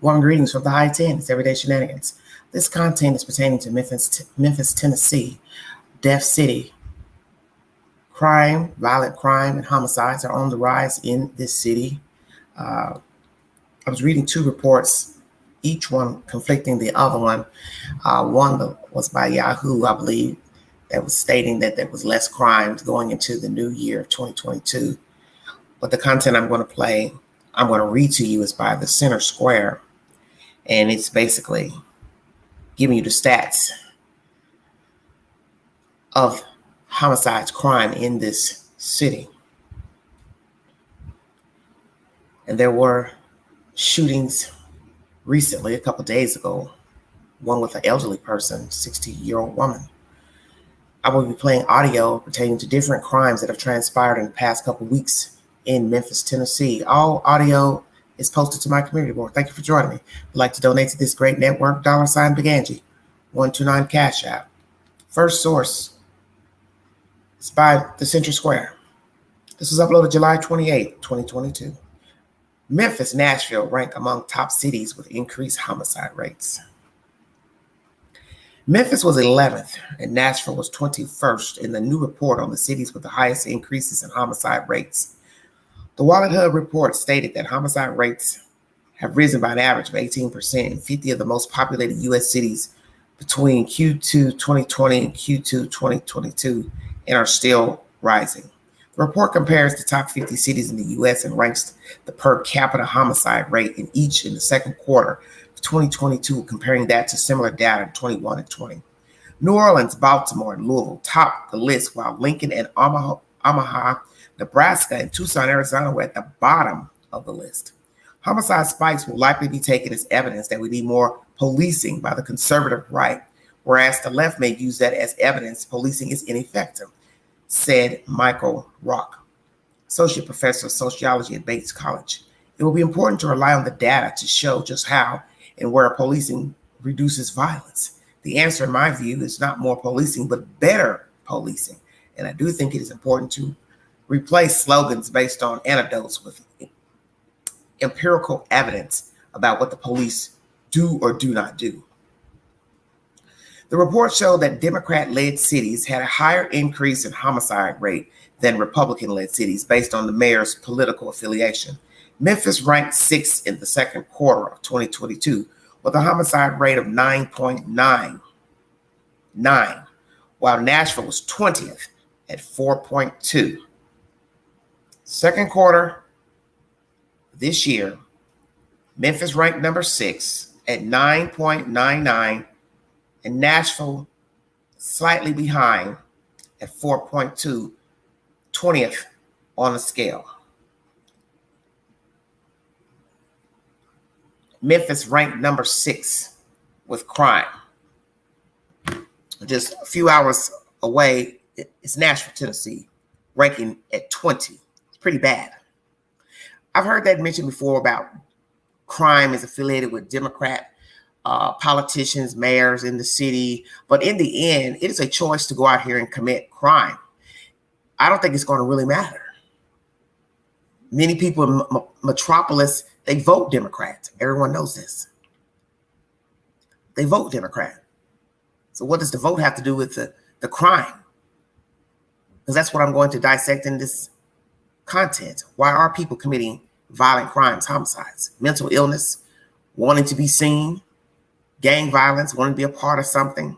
Warm greetings from the High Tenn. It's Everyday Shenanigans. This content is pertaining to Memphis, Tennessee, Death City. Violent crime, and homicides are on the rise in this city. I was reading two reports, each one conflicting the other one. One was by Yahoo, I believe, that was stating that there was less crimes going into the new year of 2022. But the content I'm going to read to you is by the Center Square. And it's basically giving you the stats of homicides, crime in this city. And there were shootings recently, a couple days ago, one with an elderly person, 60-year-old woman. I will be playing audio pertaining to different crimes that have transpired in the past couple weeks in Memphis, Tennessee. All audio is posted to my community board. Thank you for joining me. If you'd like to donate to this great network, $ Big Angie, 129 Cash App. First source is by the Center Square. This was uploaded July 28, 2022. Memphis, Nashville rank among top cities with increased homicide rates. Memphis was 11th and Nashville was 21st in the new report on the cities with the highest increases in homicide rates. The Wallet Hub report stated that homicide rates have risen by an average of 18% in 50 of the most populated U.S. cities between Q2 2020 and Q2 2022 and are still rising. The report compares the top 50 cities in the U.S. and ranks the per capita homicide rate in each in the second quarter of 2022, comparing that to similar data in 21 and 20. New Orleans, Baltimore, and Louisville top the list, while Lincoln and Omaha, Nebraska, and Tucson, Arizona were at the bottom of the list. Homicide spikes will likely be taken as evidence that we need more policing by the conservative right, whereas the left may use that as evidence policing is ineffective, said Michael Rock, associate professor of sociology at Bates College. It will be important to rely on the data to show just how and where policing reduces violence. The answer, in my view, is not more policing, but better policing. And I do think it is important to replace slogans based on anecdotes with empirical evidence about what the police do or do not do. The report showed that Democrat-led cities had a higher increase in homicide rate than Republican-led cities based on the mayor's political affiliation. Memphis ranked 6th in the second quarter of 2022 with a homicide rate of 9.99, while Nashville was 20th at 4.2. Second quarter this year, Memphis ranked number 6 at 9.99, and Nashville slightly behind at 4.2, 20th on the scale. Memphis ranked number 6 with crime. Just a few hours away is Nashville, Tennessee, ranking at 20. Pretty bad. I've heard that mentioned before about crime is affiliated with Democrat politicians, mayors in the city. But in the end, it is a choice to go out here and commit crime. I don't think it's going to really matter. Many people in Metropolis, they vote Democrat. Everyone knows this. They vote Democrat. So what does the vote have to do with the crime? Because that's what I'm going to dissect in this content. Why are people committing violent crimes, homicides? Mental illness, wanting to be seen, gang violence, wanting to be a part of something,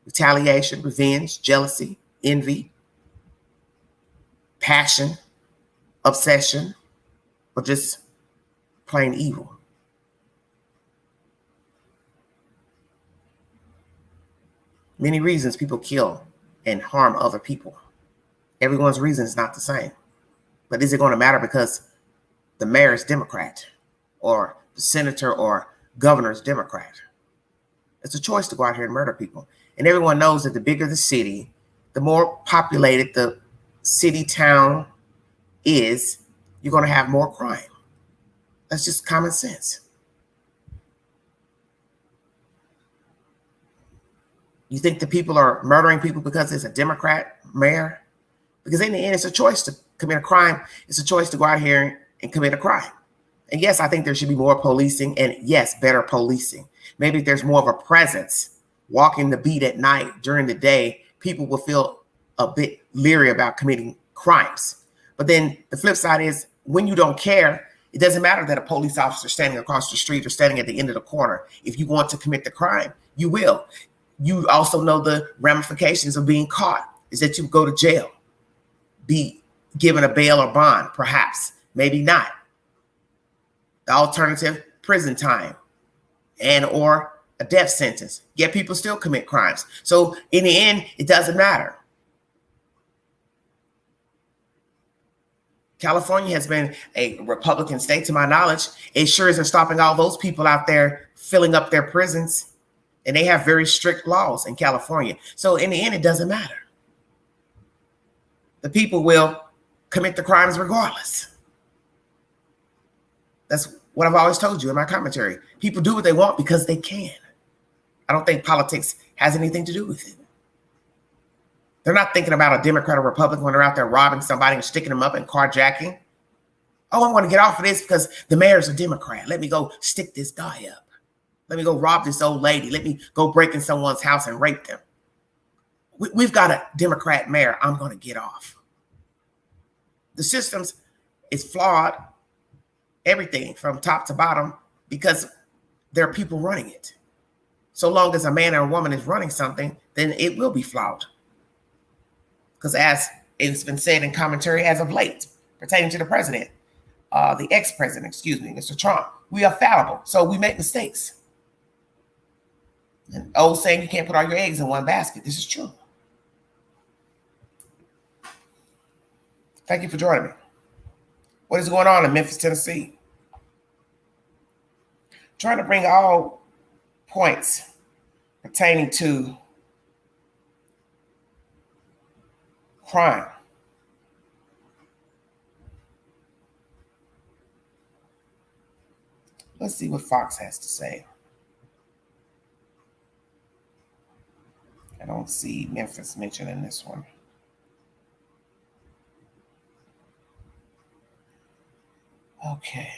retaliation, revenge, jealousy, envy, passion, obsession, or just plain evil. Many reasons people kill and harm other people. Everyone's reason is not the same. But is it going to matter because the mayor is Democrat or the senator or governor is Democrat? It's a choice to go out here and murder people. And everyone knows that the bigger the city, the more populated the city, town is, you're going to have more crime. That's just common sense. You think the people are murdering people because there's a Democrat mayor? Because in the end, it's a choice to commit a crime. It's a choice to go out here and commit a crime. And yes, I think there should be more policing, and yes, better policing. Maybe if there's more of a presence walking the beat at night during the day, people will feel a bit leery about committing crimes. But then the flip side is when you don't care, it doesn't matter that a police officer standing across the street or standing at the end of the corner. If you want to commit the crime, you will. You also know the ramifications of being caught is that you go to jail, be given a bail or bond, perhaps, maybe not. The alternative, prison time and or a death sentence. Yet people still commit crimes. So in the end, it doesn't matter. California has been a Republican state, to my knowledge. It sure isn't stopping all those people out there filling up their prisons. And they have very strict laws in California. So in the end, it doesn't matter. The people will commit the crimes regardless. That's what I've always told you in my commentary. People do what they want because they can. I don't think politics has anything to do with it. They're not thinking about a Democrat or Republican when they're out there robbing somebody and sticking them up and carjacking. Oh, I'm going to get off of this because the mayor's a Democrat. Let me go stick this guy up. Let me go rob this old lady. Let me go break in someone's house and rape them. We've got a Democrat mayor. I'm going to get off. The system is flawed, everything from top to bottom, because there are people running it. So long as a man or a woman is running something, then it will be flawed. Because as it's been said in commentary as of late, pertaining to the president, the ex-president, Mr. Trump, we are fallible, so we make mistakes. An old saying, you can't put all your eggs in one basket. This is true. Thank you for joining me. What is going on in Memphis, Tennessee? Trying to bring all points pertaining to crime. Let's see what Fox has to say. I don't see Memphis mentioned in this one. Okay.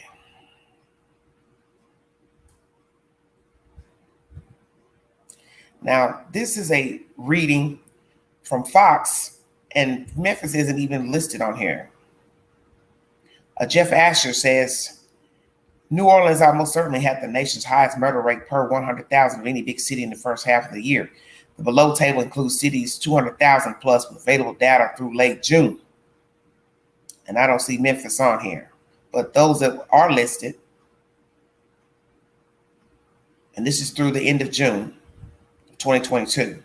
Now, this is a reading from Fox, and Memphis isn't even listed on here. Jeff Asher says, New Orleans almost certainly had the nation's highest murder rate per 100,000 of any big city in the first half of the year. The below table includes cities 200,000 plus with available data through late June. And I don't see Memphis on here. But those that are listed, and this is through the end of June 2022.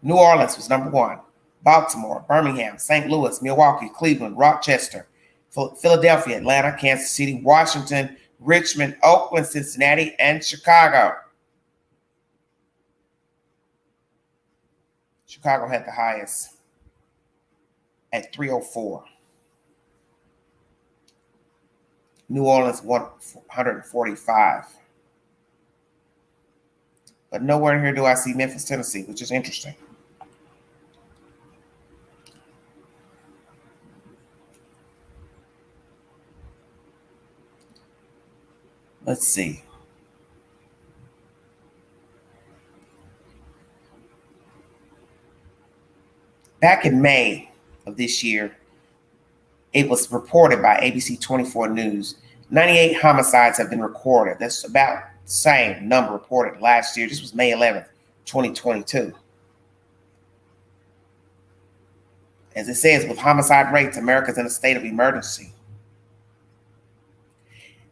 New Orleans was number one. Baltimore, Birmingham, St. Louis, Milwaukee, Cleveland, Rochester, Philadelphia, Atlanta, Kansas City, Washington, Richmond, Oakland, Cincinnati, and Chicago. Chicago had the highest at 304. New Orleans 145. But nowhere in here do I see Memphis, Tennessee, which is interesting. Let's see. Back in May of this year, it was reported by ABC 24 News, 98 homicides have been recorded. That's about the same number reported last year. This was May 11th, 2022. As it says, with homicide rates, America's in a state of emergency.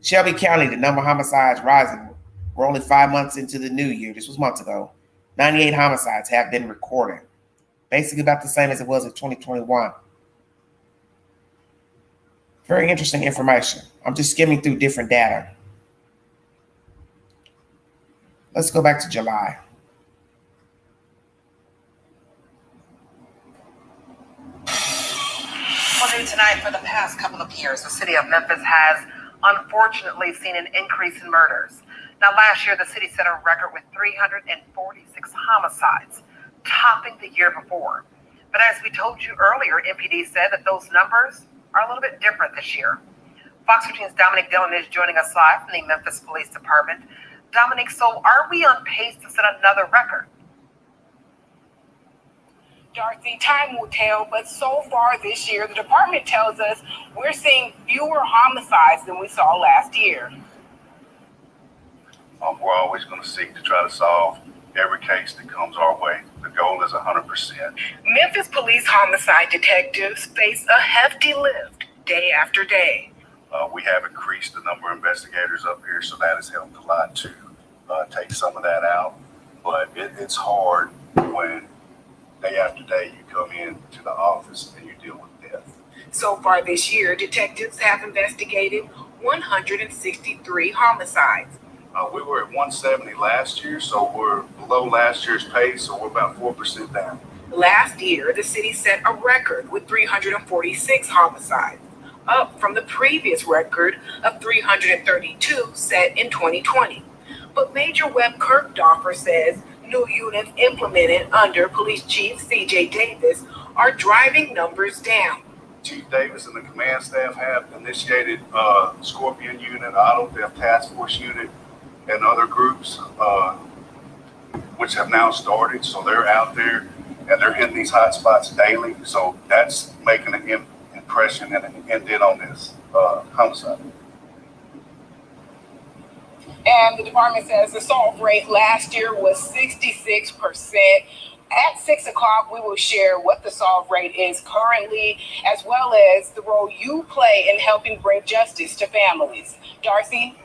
Shelby County, the number of homicides rising. We're only 5 months into the new year. This was months ago. 98 homicides have been recorded. Basically about the same as it was in 2021. Very interesting information. I'm just skimming through different data. Let's go back to July. Well, new tonight, for the past couple of years, the city of Memphis has unfortunately seen an increase in murders. Now, last year, the city set a record with 346 homicides, topping the year before. But as we told you earlier, MPD said that those numbers are a little bit different this year. Fox 13's Dominic Dillon is joining us live from the Memphis Police Department. Dominic, so are we on pace to set another record? Darcy, time will tell, but so far this year, the department tells us we're seeing fewer homicides than we saw last year. We're always going to seek to try to solve every case that comes our way. The goal is 100%. Memphis police homicide detectives face a hefty lift day after day. We have increased the number of investigators up here, so that has helped a lot to take some of that out. But it's hard when day after day you come in to the office and you deal with death. So far this year, detectives have investigated 163 homicides. We were at 170 last year, so we're below last year's pace, so we're about 4% down. Last year, the city set a record with 346 homicides, up from the previous record of 332 set in 2020. But Major Webb Kirkdorfer says new units implemented under Police Chief C.J. Davis are driving numbers down. Chief Davis and the command staff have initiated Scorpion Unit, Auto Theft Task Force Unit, and other groups, which have now started. So they're out there and they're hitting these hot spots daily. So that's making an impression and an indent on this homicide. And the department says the solve rate last year was 66%. At 6 o'clock, we will share what the solve rate is currently, as well as the role you play in helping bring justice to families. Darcy?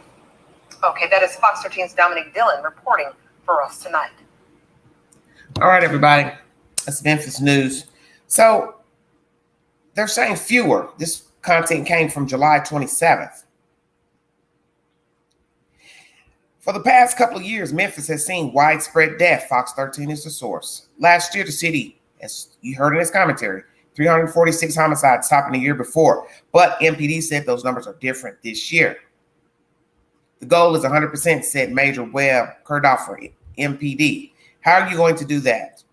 Okay, that is Fox 13's Dominic Dillon reporting for us tonight. All right, everybody. That's Memphis news. So they're saying fewer. This content came from July 27th. For the past couple of years, Memphis has seen widespread death. Fox 13 is the source. Last year, the city, as you heard in this commentary, 346 homicides, topping the year before. But MPD said those numbers are different this year. The goal is 100%, said Major Webb Kirkdorfer, MPD. How are you going to do that?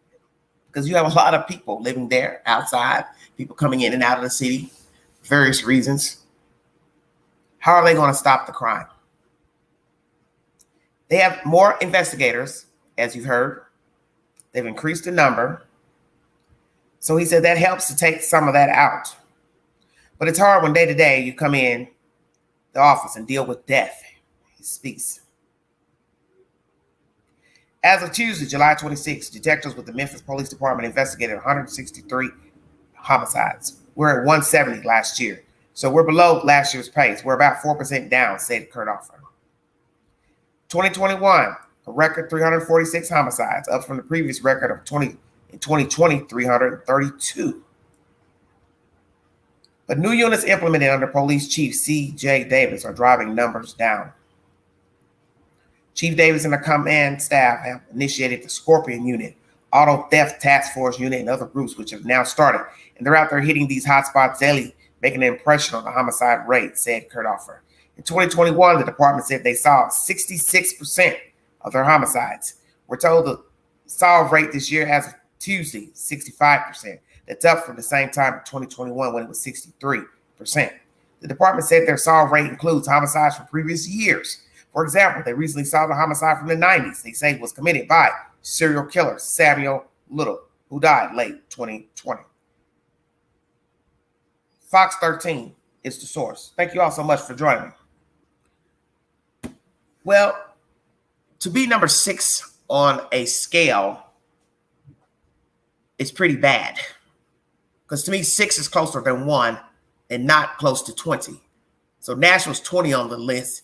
Because you have a lot of people living there outside, people coming in and out of the city, various reasons. How are they going to stop the crime? They have more investigators, as you've heard. They've increased the number. So he said that helps to take some of that out. But it's hard when day to day you come in the office and deal with death. He speaks. As of Tuesday, July 26, detectives with the Memphis Police Department investigated 163 homicides. We're at 170 last year. So we're below last year's pace. We're about 4% down, said Kirkdorfer. 2021, a record 346 homicides, up from the previous record of 2020, 332. But new units implemented under Police Chief C.J. Davis are driving numbers down. Chief Davis and the command staff have initiated the Scorpion Unit, Auto Theft Task Force Unit, and other groups which have now started. And they're out there hitting these hotspots daily, making an impression on the homicide rate, said Kirkdorfer. In 2021, the department said they solved 66% of their homicides. We're told the solve rate this year as of Tuesday, 65%. That's up from the same time in 2021 when it was 63%. The department said their solve rate includes homicides from previous years. For example, they recently solved a homicide from the 90s they say was committed by serial killer Samuel Little, who died late 2020. Fox 13 is the source. Thank you all so much for joining me. Well, to be number 6 on a scale is pretty bad. Because to me, 6 is closer than 1 and not close to 20. So Nashville's 20 on the list.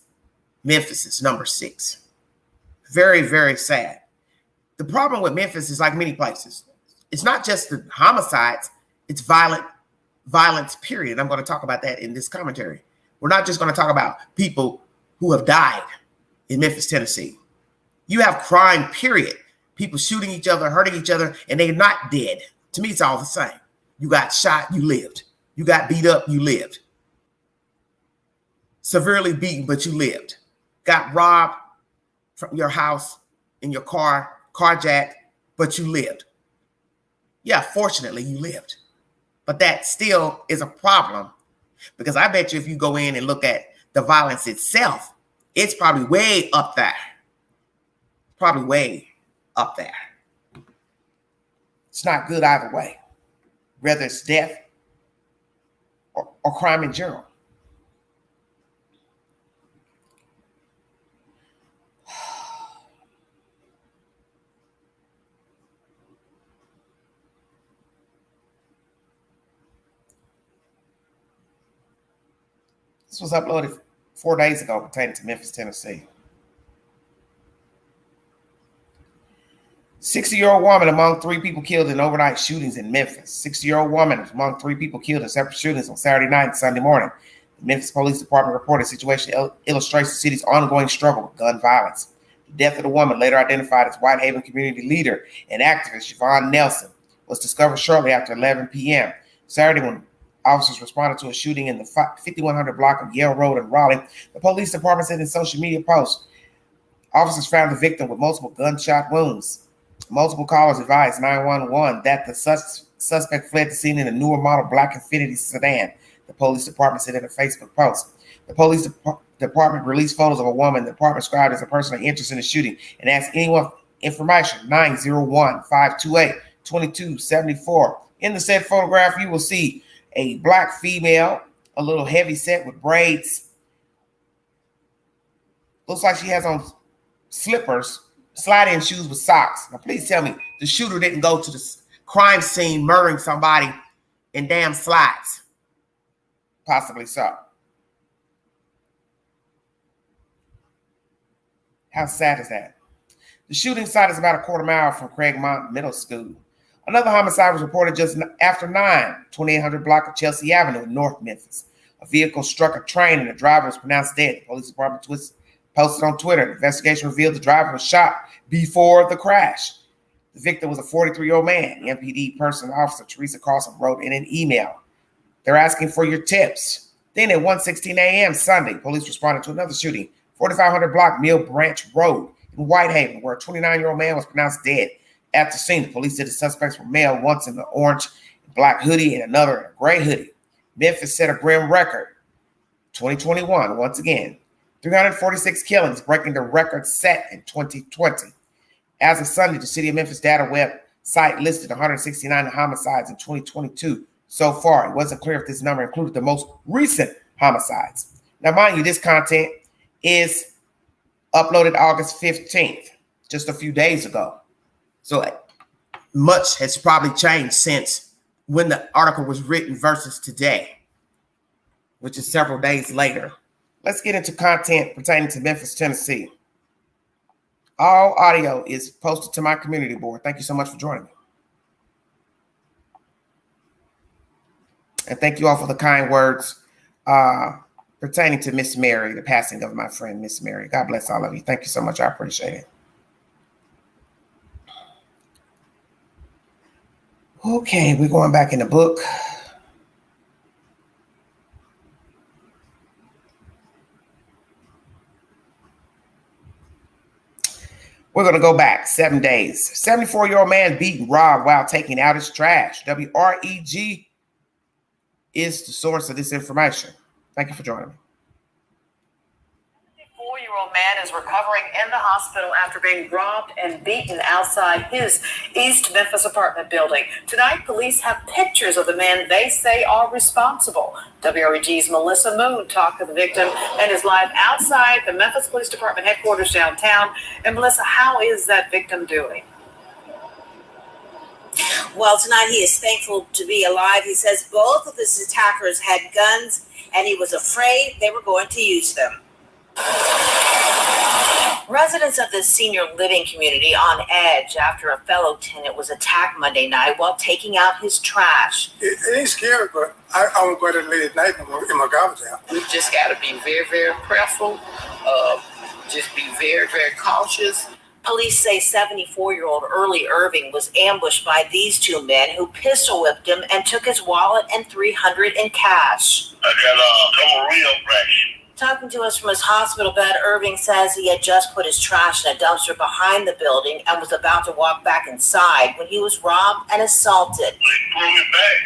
Memphis is number 6. Very, very sad. The problem with Memphis is like many places. It's not just the homicides, it's violence, period. I'm going to talk about that in this commentary. We're not just going to talk about people who have died in Memphis, Tennessee. You have crime, period. People shooting each other, hurting each other, and they're not dead. To me, it's all the same. You got shot, you lived. You got beat up, you lived. Severely beaten, but you lived. Got robbed from your house, in your car, carjacked, but you lived. Yeah, fortunately, you lived. But that still is a problem Because I bet you if you go in and look at the violence itself, it's probably way up there. Probably way up there. It's not good either way, whether it's death or crime in general. This was uploaded 4 days ago pertaining to Memphis, Tennessee. 60-year-old woman among 3 people killed in overnight shootings in Memphis. 60-year-old woman among 3 people killed in separate shootings on Saturday night and Sunday morning. The Memphis Police Department reported the situation illustrates the city's ongoing struggle with gun violence. The death of the woman, later identified as Whitehaven community leader and activist Siobhan Nelson, was discovered shortly after 11 p.m. Saturday when officers responded to a shooting in the 5100 block of Yale Road in Raleigh. The police department said in social media posts, officers found the victim with multiple gunshot wounds. Multiple callers advised 911 that the suspect fled the scene in a newer model black Infiniti sedan, the police department said in a Facebook post. The police department released photos of a woman the department described as a person of interest in the shooting and asked anyone information, 901-528-2274. In the said photograph, you will see a black female, a little heavy set with braids. Looks like she has on slippers, slide-in shoes with socks. Now, please tell me the shooter didn't go to the crime scene murdering somebody in damn slides. Possibly so. How sad is that? The shooting site is about a quarter mile from Craigmont Middle School. Another homicide was reported just after 9, 2800 block of Chelsea Avenue in North Memphis. A vehicle struck a train and the driver was pronounced dead. The police department posted on Twitter. The investigation revealed the driver was shot before the crash. The victim was a 43-year-old man. The MPD person officer Teresa Carlson wrote in an email. They're asking for your tips. Then at 1:16 a.m. Sunday, police responded to another shooting, 4500 block Mill Branch Road in Whitehaven, where a 29-year-old man was pronounced dead. At the scene, the police said the suspects were male, once in the orange and black hoodie and another in a gray hoodie. Memphis set a grim record. 2021, once again, 346 killings, breaking the record set in 2020. As of Sunday, the City of Memphis data website listed 169 homicides in 2022 so far. It wasn't clear if this number included the most recent homicides. Now, mind you, this content is uploaded August 15th, just a few days ago. So much has probably changed since when the article was written versus today, which is several days later. Let's get into content pertaining to Memphis, Tennessee. All audio is posted to my community board. Thank you so much for joining me. And thank you all for the kind words pertaining to Miss Mary, the passing of my friend, Miss Mary. God bless all of you. Thank you so much. I appreciate it. Okay, we're going back in the book. We're going to go back 7 days. 74-year-old man beaten, robbed while taking out his trash. WREG is the source of this information. Thank you for joining me. 74-year-old man is recovering in the hospital after being robbed and beaten outside his East Memphis apartment building. Tonight, police have pictures of the men they say are responsible. WREG's Melissa Moon talked to the victim and is live outside the Memphis Police Department headquarters downtown. And Melissa, how is that victim doing? Well, tonight he is thankful to be alive. He says both of his attackers had guns and he was afraid they were going to use them. Residents of the senior living community on edge after a fellow tenant was attacked Monday night while taking out his trash. It ain't scary, but I don't go to late at night and get my garbage out. We've just got to be very, very prayerful. Just be very, very cautious. Police say 74-year-old Early Irving was ambushed by these two men who pistol whipped him and took his wallet and $300 in cash. I got a couple real cracks. Talking to us from his hospital bed, Irving says he had just put his trash in a dumpster behind the building and was about to walk back inside when he was robbed and assaulted. They pulled me back.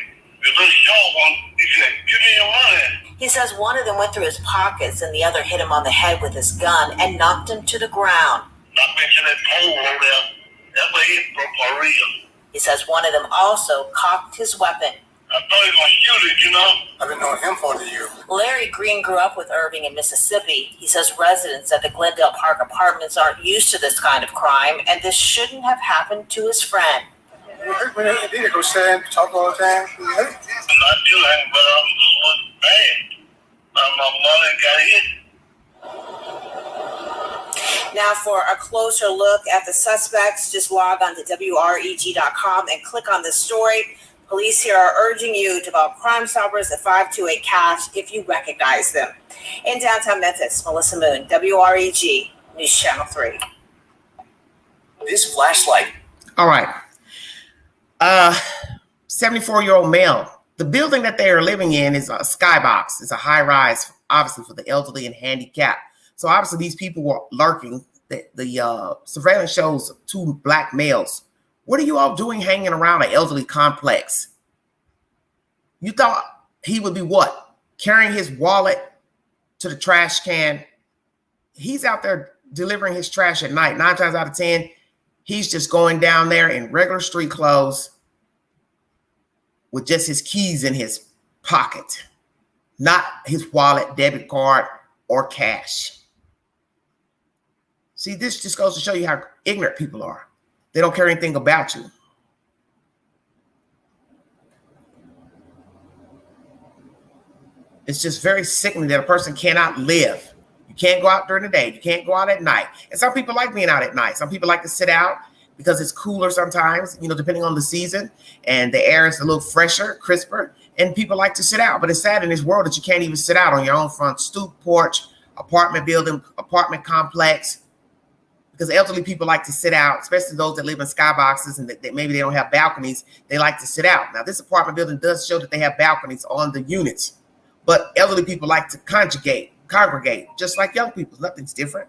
The little short one, he said, give me your money. He says one of them went through his pockets and the other hit him on the head with his gun and knocked him to the ground. Not mention that pole over there. That way it's for real. He says one of them also cocked his weapon. I thought he was gonna shoot it, you know? I've been knowing him for a year. Larry Green grew up with Irving in Mississippi. He says residents at the Glendale Park apartments aren't used to this kind of crime, and this shouldn't have happened to his friend. When they go stand, talk all the time. I'm not doing, but I'm bad. My mother got hit. Now, for a closer look at the suspects, just log on to WREG.com and click on this story. Police here are urging you to call Crime Stoppers at 528-CASH if you recognize them. In downtown Memphis, Melissa Moon, WREG, News Channel 3. This flashlight. All right. 74-year-old male. The building that they are living in is a skybox. It's a high rise, obviously, for the elderly and handicapped. So obviously these people were lurking. The surveillance shows two black males. What are you all doing hanging around an elderly complex? You thought he would be what? Carrying his wallet to the trash can. He's out there delivering his trash at night. 9 times out of 10, he's just going down there in regular street clothes with just his keys in his pocket, not his wallet, debit card, or cash. See, this just goes to show you how ignorant people are. They don't care anything about you. It's just very sickening that a person cannot live. You can't go out during the day. You can't go out at night. And some people like being out at night. Some people like to sit out because it's cooler sometimes, you know, depending on the season. And the air is a little fresher, crisper. And people like to sit out. But it's sad in this world that you can't even sit out on your own front stoop, porch, apartment building, apartment complex. Because elderly people like to sit out, especially those that live in skyboxes and that maybe they don't have balconies. They like to sit out. Now, this apartment building does show that they have balconies on the units. But elderly people like to congregate, just like young people. Nothing's different.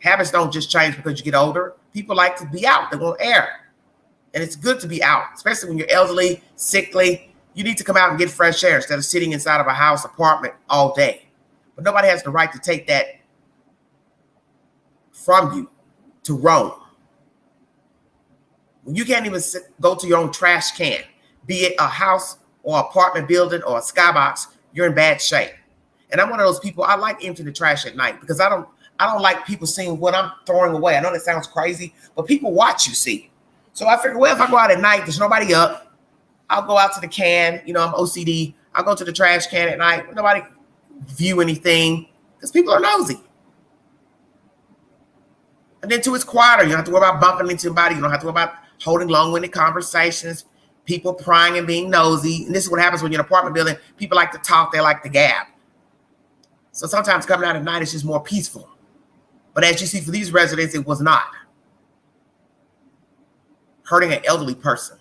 Habits don't just change because you get older. People like to be out. They want air. And it's good to be out, especially when you're elderly, sickly. You need to come out and get fresh air instead of sitting inside of a house, apartment all day. But nobody has the right to take that from you to roam. When you can't even go to your own trash can, be it a house or apartment building or a skybox, you're in bad shape. And I'm one of those people, I like emptying the trash at night because I don't like people seeing what I'm throwing away. I know that sounds crazy, but people watch you see. So I figure, well, if I go out at night, there's nobody up, I'll go out to the can. You know, I'm OCD. I'll go to the trash can at night. Nobody view anything because people are nosy. And then too, it's quieter. You don't have to worry about bumping into somebody. You don't have to worry about holding long-winded conversations, people prying and being nosy. And this is what happens when you're in an apartment building. People like to talk. They like to gab. So sometimes coming out at night is just more peaceful. But as you see for these residents, it was not. Hurting an elderly person.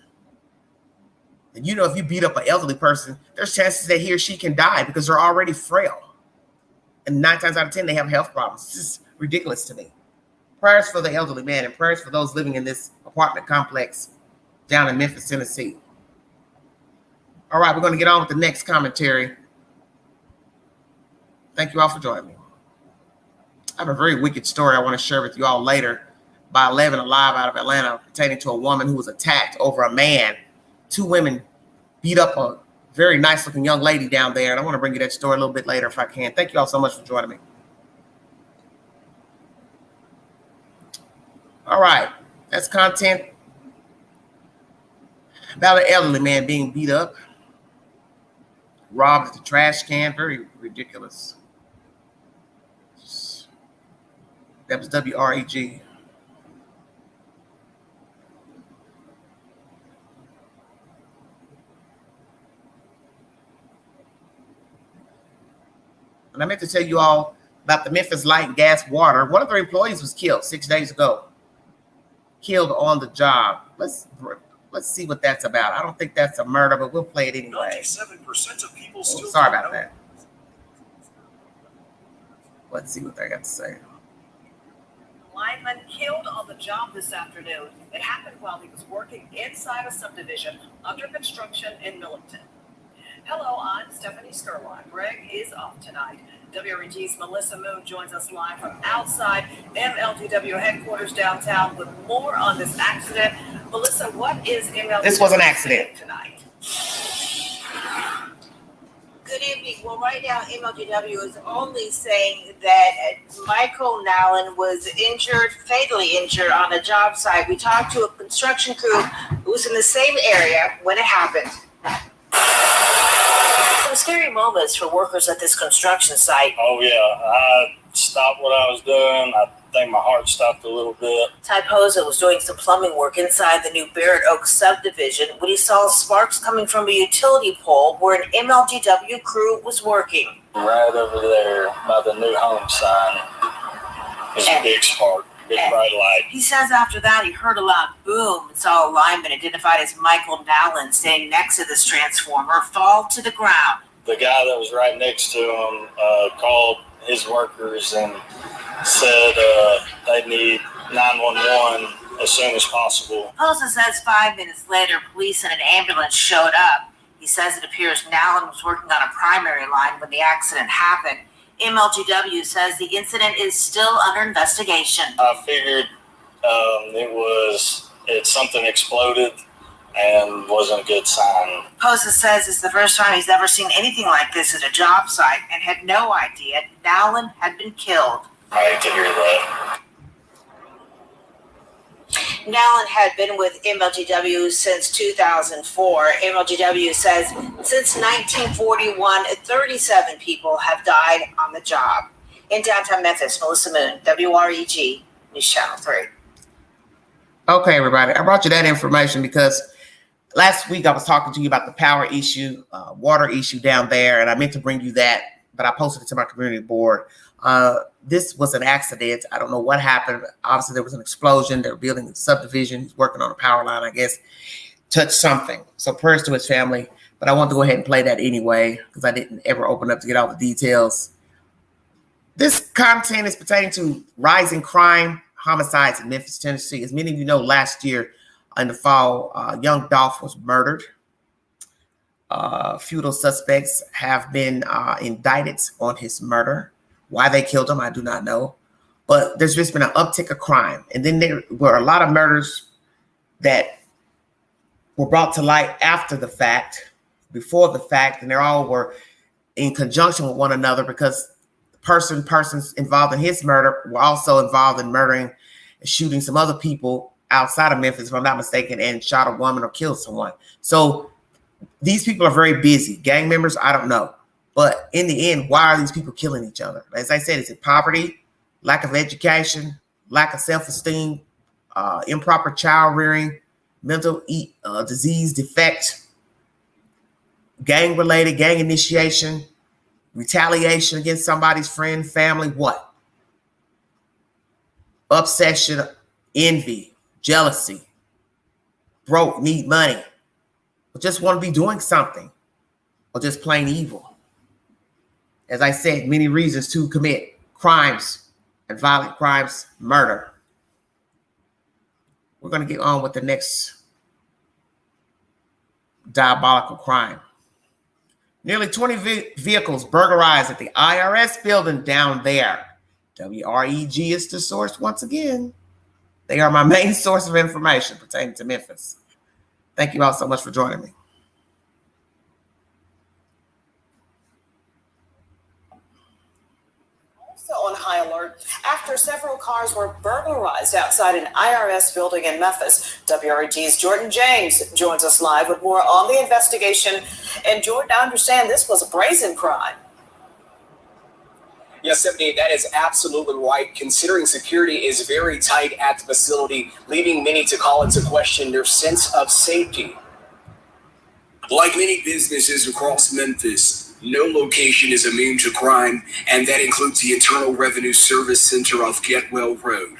And you know, if you beat up an elderly person, there's chances that he or she can die because they're already frail. And 9 times out of 10, they have health problems. It's just ridiculous to me. Prayers for the elderly man and prayers for those living in this apartment complex down in Memphis, Tennessee. All right, we're going to get on with the next commentary. Thank you all for joining me. I have a very wicked story I want to share with you all later by 11 Alive out of Atlanta pertaining to a woman who was attacked over a man. 2 women beat up a very nice looking young lady down there. And I want to bring you that story a little bit later if I can. Thank you all so much for joining me. All right, that's content about an elderly man being beat up, robbed at the trash can. Very ridiculous. That was WREG. And I meant to tell you all about the Memphis Light and Gas Water. One of their employees was killed 6 days ago. Killed on the job. Let's see what that's about. I don't think that's a murder, but we'll play it anyway. 97% of people still sorry about that. Let's see what they got to say. Lineman killed on the job this afternoon. It happened while he was working inside a subdivision under construction in Millington. Hello, I'm Stephanie Skurlock. Greg is off tonight. WREG's Melissa Moon joins us live from outside MLGW headquarters downtown with more on this accident. Melissa, what is MLGW? This was an accident tonight. Good evening. Well, right now, MLGW is only saying that Michael Nallen was injured, fatally injured on a job site. We talked to a construction crew who was in the same area when it happened. Some scary moments for workers at this construction site. Oh, yeah. I stopped what I was doing. I think my heart stopped a little bit. Ty Posa was doing some plumbing work inside the new Barrett Oak subdivision when he saw sparks coming from a utility pole where an MLGW crew was working. Right over there by the new home sign is a big spark, big bright light. He says after that he heard a loud boom and saw a lineman identified as Michael Nallen standing next to this transformer fall to the ground. The guy that was right next to him called his workers and said they need 911 as soon as possible. Posa says 5 minutes later, police and an ambulance showed up. He says it appears Nallen was working on a primary line when the accident happened. MLGW says the incident is still under investigation. I figured something exploded and wasn't a good sign. Posa says it's the first time he's ever seen anything like this at a job site and had no idea Nallen had been killed. I hate to hear that. Nallen had been with MLGW since 2004. MLGW says since 1941, 37 people have died on the job. In downtown Memphis, Melissa Moon, WREG, News Channel 3. Okay, everybody. I brought you that information because last week I was talking to you about the power issue, water issue down there, and I meant to bring you that, but I posted it to my community board. This was an accident. I don't know what happened. Obviously, there was an explosion. They were building a subdivision. He's working on a power line, I guess. Touched something. So prayers to his family. But I wanted to go ahead and play that anyway because I didn't ever open up to get all the details. This content is pertaining to rising crime, homicides in Memphis, Tennessee. As many of you know, last year in the fall, young Dolph was murdered. A few of those suspects have been indicted on his murder. Why they killed him, I do not know. But there's just been an uptick of crime. And then there were a lot of murders that were brought to light after the fact, before the fact, and they all were in conjunction with one another because persons involved in his murder were also involved in murdering and shooting some other people outside of Memphis, if I'm not mistaken, and shot a woman or killed someone. So these people are very busy. Gang members, I don't know. But in the end, why are these people killing each other? As I said, is it poverty, lack of education, lack of self-esteem, improper child rearing, mental disease defect, gang-related, gang initiation, retaliation against somebody's friend, family, what? Obsession, envy, jealousy, broke, need money, or just want to be doing something, or just plain evil. As I said, many reasons to commit crimes and violent crimes, murder. We're going to get on with the next diabolical crime. Nearly 20 vehicles burglarized at the IRS building down there. WREG is the source once again. They are my main source of information pertaining to Memphis. Thank you all so much for joining me. On high alert after several cars were burglarized outside an IRS building in Memphis. WREG's Jordan James joins us live with more on the investigation. And Jordan, I understand this was a brazen crime. Yes, Stephanie, that is absolutely right, considering security is very tight at the facility, leaving many to call into question their sense of safety. Like many businesses across Memphis, no location is immune to crime, and that includes the Internal Revenue Service Center off Getwell Road.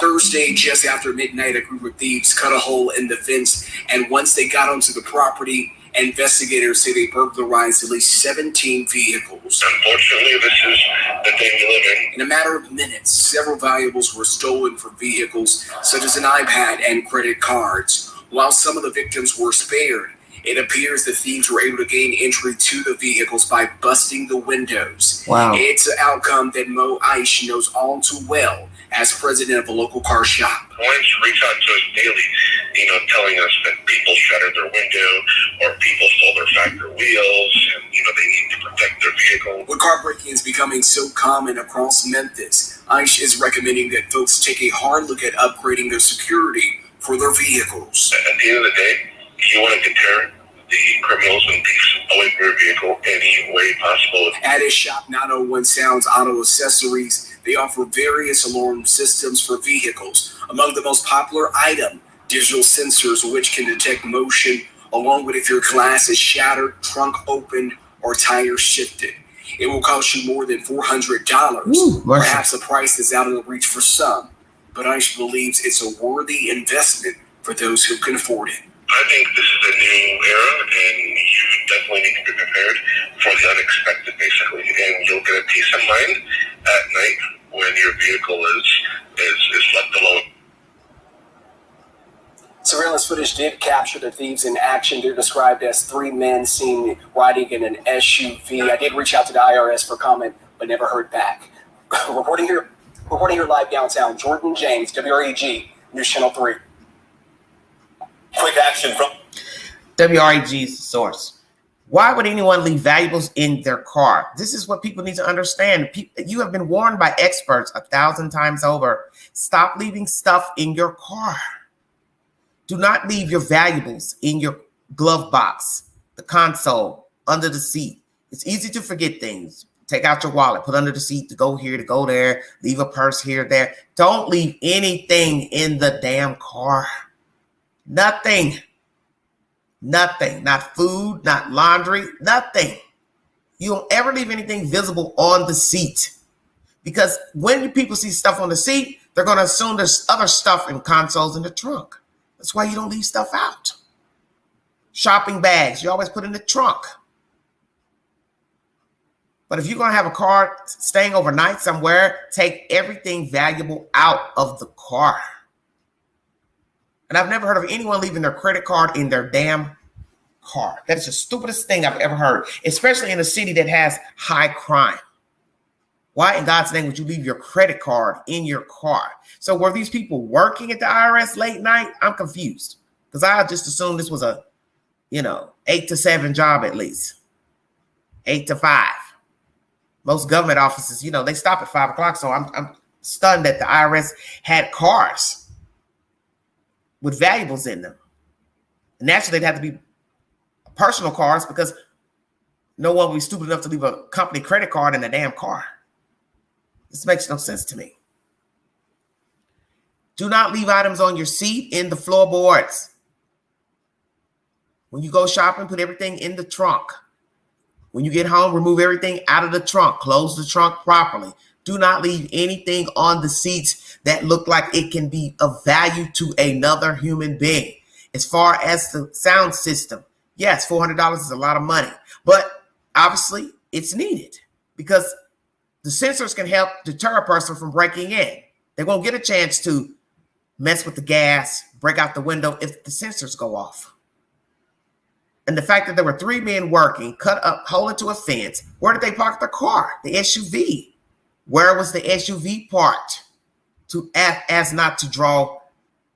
Thursday, just after midnight, a group of thieves cut a hole in the fence, and once they got onto the property, investigators say they burglarized at least 17 vehicles. Unfortunately, this is the thing we live in. In a matter of minutes, several valuables were stolen from vehicles, such as an iPad and credit cards. While some of the victims were spared, It appears the thieves were able to gain entry to the vehicles by busting the windows. Wow. It's an outcome that Mo Aish knows all too well as president of a local car shop. Clients reach out to us daily, telling us that people shattered their window or people stole their factory wheels and, they need to protect their vehicle. With car breaking is becoming so common across Memphis, Aish is recommending that folks take a hard look at upgrading their security for their vehicles. At the end of the day, you want to deter the criminals and thieves away from your vehicle any way possible. At his shop, 901 Sounds Auto Accessories, they offer various alarm systems for vehicles. Among the most popular item, digital sensors which can detect motion, along with if your glass is shattered, trunk opened, or tires shifted. It will cost you more than $400. Perhaps the price is out of the reach for some, but Aish believes it's a worthy investment for those who can afford it. I think this is a new era, and you definitely need to be prepared for the unexpected, basically. And you'll get a peace of mind at night when your vehicle is left alone. Surveillance footage did capture the thieves in action. They're described as three men seen riding in an SUV. I did reach out to the IRS for comment, but never heard back. Reporting here live downtown, Jordan James, WREG, News Channel 3. Quick action from WREG's source. Why would anyone leave valuables in their car? This is what people need to understand. You have been warned by experts 1,000 times over. Stop leaving stuff in your car. Do not leave your valuables in your glove box, the console, under the seat. It's easy to forget things. Take out your wallet, put under the seat, to go here, to go there, leave a purse here, there. Don't leave anything in the damn car. Nothing. Nothing. Not food, not laundry, nothing. You don't ever leave anything visible on the seat. Because when people see stuff on the seat, they're going to assume there's other stuff in consoles in the trunk. That's why you don't leave stuff out. Shopping bags, you always put in the trunk. But if you're going to have a car staying overnight somewhere, take everything valuable out of the car. And I've never heard of anyone leaving their credit card in their damn car. That is the stupidest thing I've ever heard, especially in a city that has high crime. Why in God's name would you leave your credit card in your car? So were these people working at the IRS late night? I'm confused because I just assumed this was a, 8 to 7 job at least, 8 to 5. Most government offices, they stop at 5 o'clock. So I'm stunned that the IRS had cars with valuables in them. And naturally, they'd have to be personal cars because no one would be stupid enough to leave a company credit card in a damn car. This makes no sense to me. Do not leave items on your seat, in the floorboards. When you go shopping, put everything in the trunk. When you get home, remove everything out of the trunk. Close the trunk properly. Do not leave anything on the seats that look like it can be of value to another human being. As far as the sound system, yes, $400 is a lot of money, but obviously it's needed because the sensors can help deter a person from breaking in. They won't get a chance to mess with the gas, break out the window if the sensors go off. And the fact that there were 3 men working, cut a hole into a fence, where did they park their car? The SUV. Where was the SUV parked as not to draw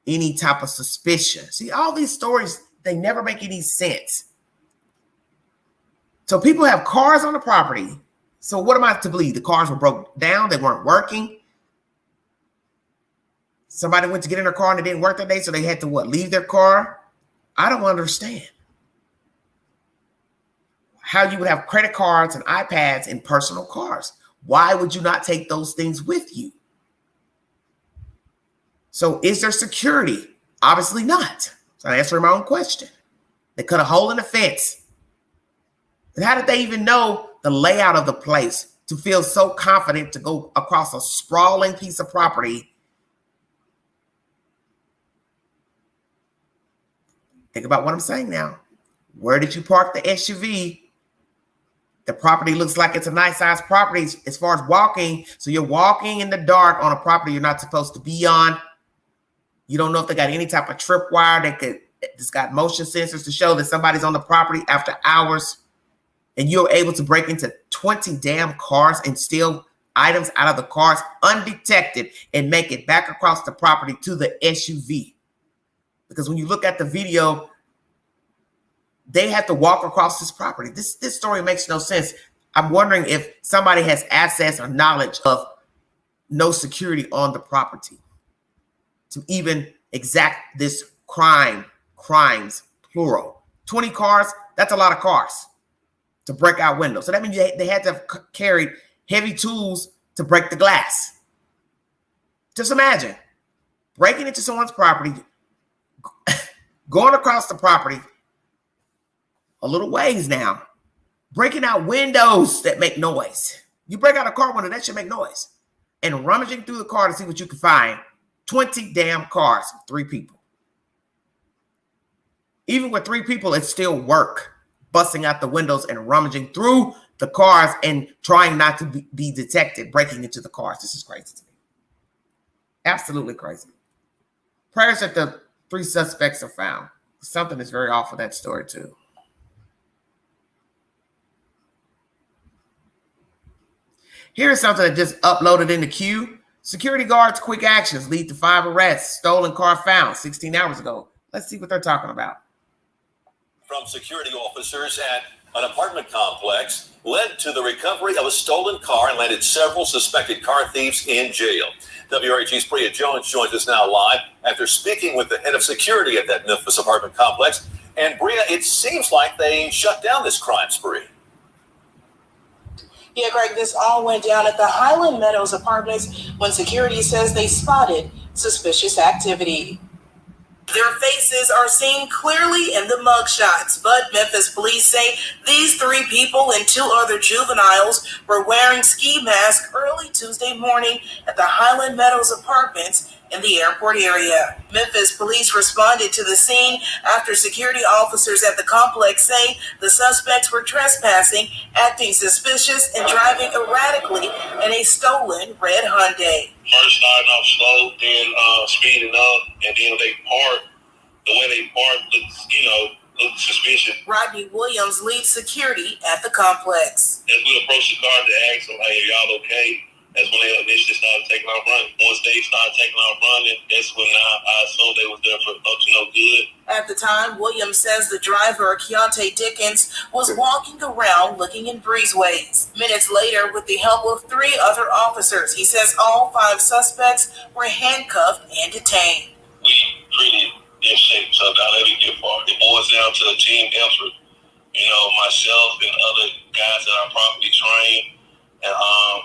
any type of suspicion? See, all these stories, they never make any sense. So people have cars on the property. So what am I to believe? The cars were broke down. They weren't working. Somebody went to get in their car and it didn't work that day. So they had to leave their car? I don't understand how you would have credit cards and iPads in personal cars. Why would you not take those things with you? So is there security? Obviously not. So I'm answering my own question. They cut a hole in the fence. And how did they even know the layout of the place to feel so confident to go across a sprawling piece of property? Think about what I'm saying now. Where did you park the SUV? The property looks like it's a nice size property as far as walking. So you're walking in the dark on a property you're not supposed to be on. You don't know if they got any type of tripwire that could it's got motion sensors to show that somebody's on the property after hours, and you're able to break into 20 damn cars and steal items out of the cars undetected and make it back across the property to the SUV. Because when you look at the video, they have to walk across this property. This story makes no sense. I'm wondering if somebody has access or knowledge of no security on the property to even exact this crimes, plural. 20 cars, that's a lot of cars to break out windows. So that means they had to have carried heavy tools to break the glass. Just imagine breaking into someone's property, going across the property a little ways now, breaking out windows that make noise. You break out a car window, that should make noise. And rummaging through the car to see what you can find. 20 damn cars, 3 people. Even with 3 people, it's still work. Busting out the windows and rummaging through the cars and trying not to be detected, breaking into the cars. This is crazy to me. Absolutely crazy. Prayers that the 3 suspects are found. Something is very off with that story too. Here's something that just uploaded in the queue. Security guards' quick actions lead to 5 arrests. Stolen car found 16 hours ago. Let's see what they're talking about. From security officers at an apartment complex led to the recovery of a stolen car and landed several suspected car thieves in jail. WRHG's Priya Jones joins us now live after speaking with the head of security at that Memphis apartment complex. And Priya, it seems like they shut down this crime spree. Yeah, Greg, this all went down at the Highland Meadows Apartments when security says they spotted suspicious activity. Their faces are seen clearly in the mugshots, but Memphis police say these 3 people and 2 other juveniles were wearing ski masks early Tuesday morning at the Highland Meadows Apartments in the airport area. Memphis police responded to the scene after security officers at the complex say the suspects were trespassing, acting suspicious, and driving erratically in a stolen red Hyundai. First starting off slow, then speeding up, and then they parked. The way they parked looked suspicious. Rodney Williams leads security at the complex. As we approached the car to ask them, hey, are y'all okay? That's when they initially started taking off running. Once they started taking off running, that's when I assumed they was there for up to no good. At the time, Williams says the driver, Keontae Dickens, was walking around looking in breezeways. Minutes later, with the help of 3 other officers, he says all 5 suspects were handcuffed and detained. We pretty in shape, so don't let it get far. It boils down to a team effort. Myself and other guys that are properly trained. And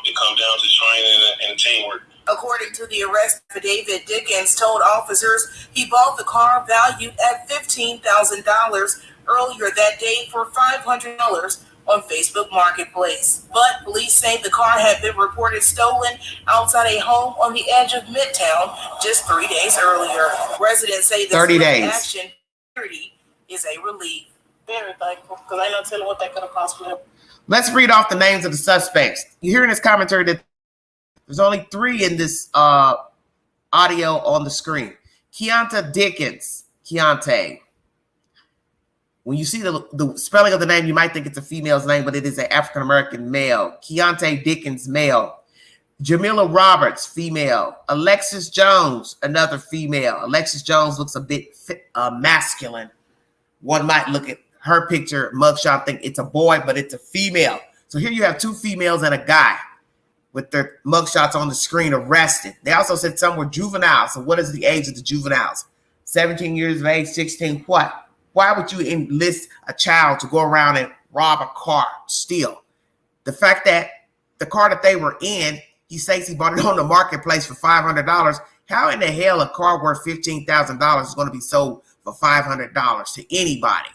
it comes down to training and teamwork. According to the arrest affidavit, Dickens told officers he bought the car valued at $15,000 earlier that day for $500 on Facebook Marketplace. But police say the car had been reported stolen outside a home on the edge of Midtown just 3 days earlier. Residents say the 30 days action is a relief. Very thankful, because I know telling what that could have cost me. Let's read off the names of the suspects. You hear in this commentary that there's only 3 in this audio on the screen. Keontae Dickens, Keontae. When you see the spelling of the name, you might think it's a female's name, but it is an African-American male. Keontae Dickens, male. Jamila Roberts, female. Alexis Jones, another female. Alexis Jones looks a bit masculine. One might look at her picture, mugshot, think it's a boy, but it's a female. So here you have 2 females and a guy with their mugshots on the screen arrested. They also said some were juveniles. So what is the age of the juveniles? 17 years of age, 16, what? Why would you enlist a child to go around and rob a car, steal? The fact that the car that they were in, he says he bought it on the marketplace for $500. How in the hell a car worth $15,000 is going to be sold for $500 to anybody?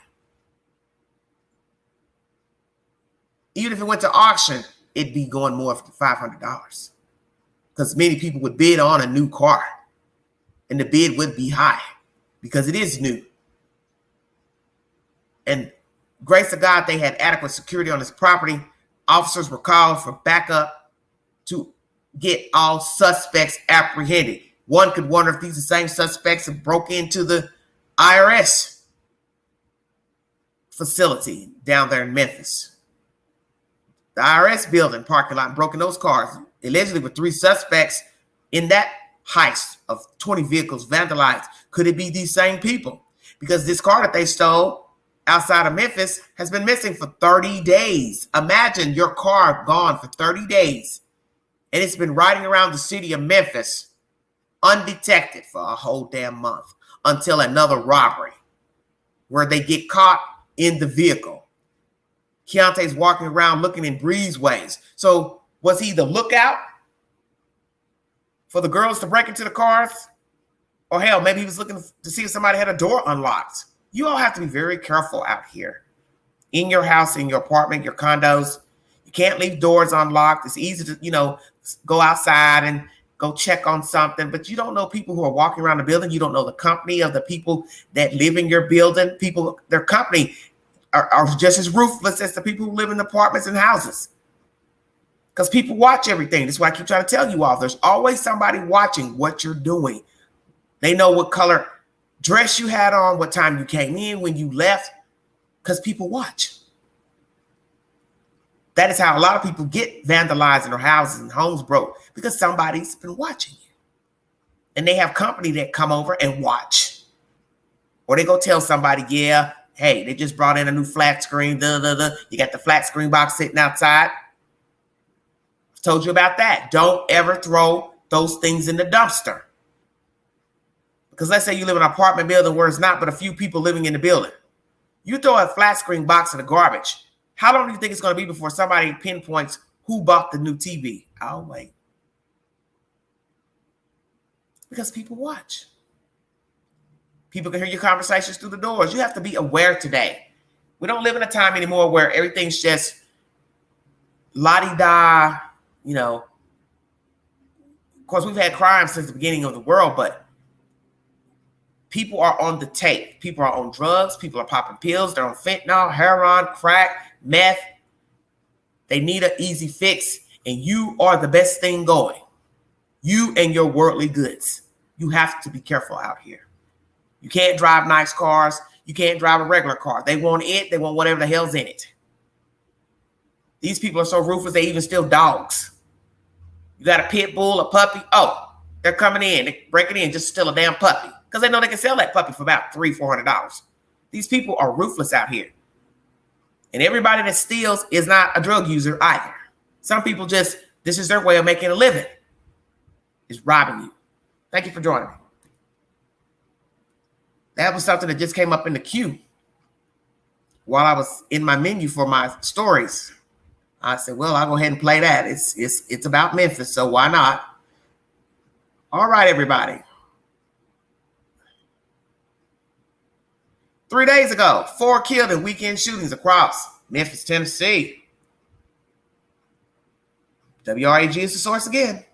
Even if it went to auction, it'd be going more for $500 because many people would bid on a new car and the bid would be high because it is new. And grace to God, they had adequate security on this property. Officers were called for backup to get all suspects apprehended. One could wonder if these are the same suspects that broke into the IRS. facility down there in Memphis. The IRS building parking lot, broke in those cars, allegedly with 3 suspects in that heist of 20 vehicles vandalized. Could it be these same people? Because this car that they stole outside of Memphis has been missing for 30 days. Imagine your car gone for 30 days, and it's been riding around the city of Memphis undetected for a whole damn month until another robbery where they get caught in the vehicle. Keontae's walking around looking in breezeways. So was he the lookout for the girls to break into the cars? Or hell, maybe he was looking to see if somebody had a door unlocked. You all have to be very careful out here. In your house, in your apartment, your condos, you can't leave doors unlocked. It's easy to, go outside and go check on something, but you don't know people who are walking around the building. You don't know the company of the people that live in your building. People, their company are just as ruthless as the people who live in apartments and houses. Because people watch everything. That's why I keep trying to tell you all. There's always somebody watching what you're doing. They know what color dress you had on, what time you came in, when you left, because people watch. That is how a lot of people get vandalized in their houses and homes broke, because somebody's been watching you. And they have company that come over and watch. Or they go tell somebody, yeah, hey, they just brought in a new flat screen. You got the flat screen box sitting outside. I told you about that. Don't ever throw those things in the dumpster. Because let's say you live in an apartment building where it's not but a few people living in the building. You throw a flat screen box in the garbage. How long do you think it's going to be before somebody pinpoints who bought the new TV? I'll wait. Because people watch. People can hear your conversations through the doors. You have to be aware today. We don't live in a time anymore where everything's just la-di-da, Of course, we've had crime since the beginning of the world, but people are on the tape. People are on drugs. People are popping pills. They're on fentanyl, heroin, crack, meth. They need an easy fix, and you are the best thing going. You and your worldly goods. You have to be careful out here. You can't drive nice cars. You can't drive a regular car. They want it. They want whatever the hell's in it. These people are so ruthless, they even steal dogs. You got a pit bull, a puppy. Oh, they're coming in. They're breaking in just to steal a damn puppy because they know they can sell that puppy for about $300-$400. These people are ruthless out here. And everybody that steals is not a drug user either. Some people this is their way of making a living. Is robbing you. Thank you for joining me. That was something that just came up in the queue while I was in my menu for my stories. I said, well, I'll go ahead and play that. It's about Memphis, so why not? All right, everybody. 3 days ago, 4 killed in weekend shootings across Memphis, Tennessee. WRAG is the source again.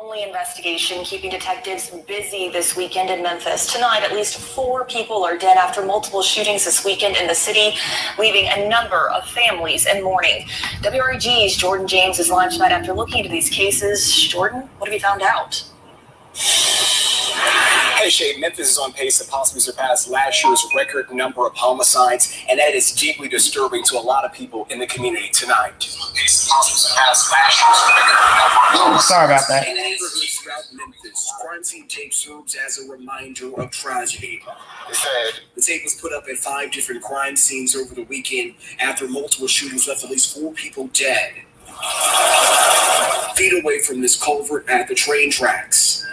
Only investigation keeping detectives busy this weekend in Memphis. Tonight, at least 4 people are dead after multiple shootings this weekend in the city, leaving a number of families in mourning. WRAG's Jordan James is live tonight after looking into these cases. Jordan, what have you found out? Hey, Shay, Memphis is on pace to possibly surpass last year's record number of homicides, and that is deeply disturbing to a lot of people in the community tonight. Oh, sorry about that. In neighborhoods throughout Memphis, crime scene tape serves as a reminder of tragedy. The tape was put up at 5 different crime scenes over the weekend after multiple shootings left at least 4 people dead. Feet away from this culvert at the train tracks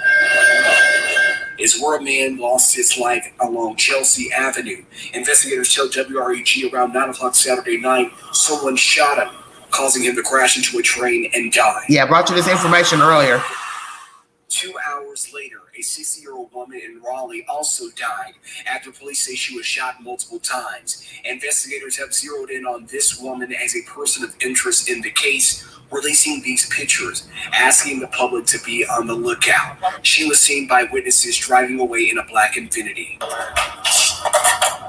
is where a man lost his life along Chelsea Avenue. Investigators tell WRAG around 9 o'clock Saturday night, someone shot him, causing him to crash into a train and die. Yeah, I brought you this information earlier. 2 hours later, a 60-year-old woman in Raleigh also died after police say she was shot multiple times. Investigators have zeroed in on this woman as a person of interest in the case, releasing these pictures, asking the public to be on the lookout. She was seen by witnesses driving away in a black Infiniti.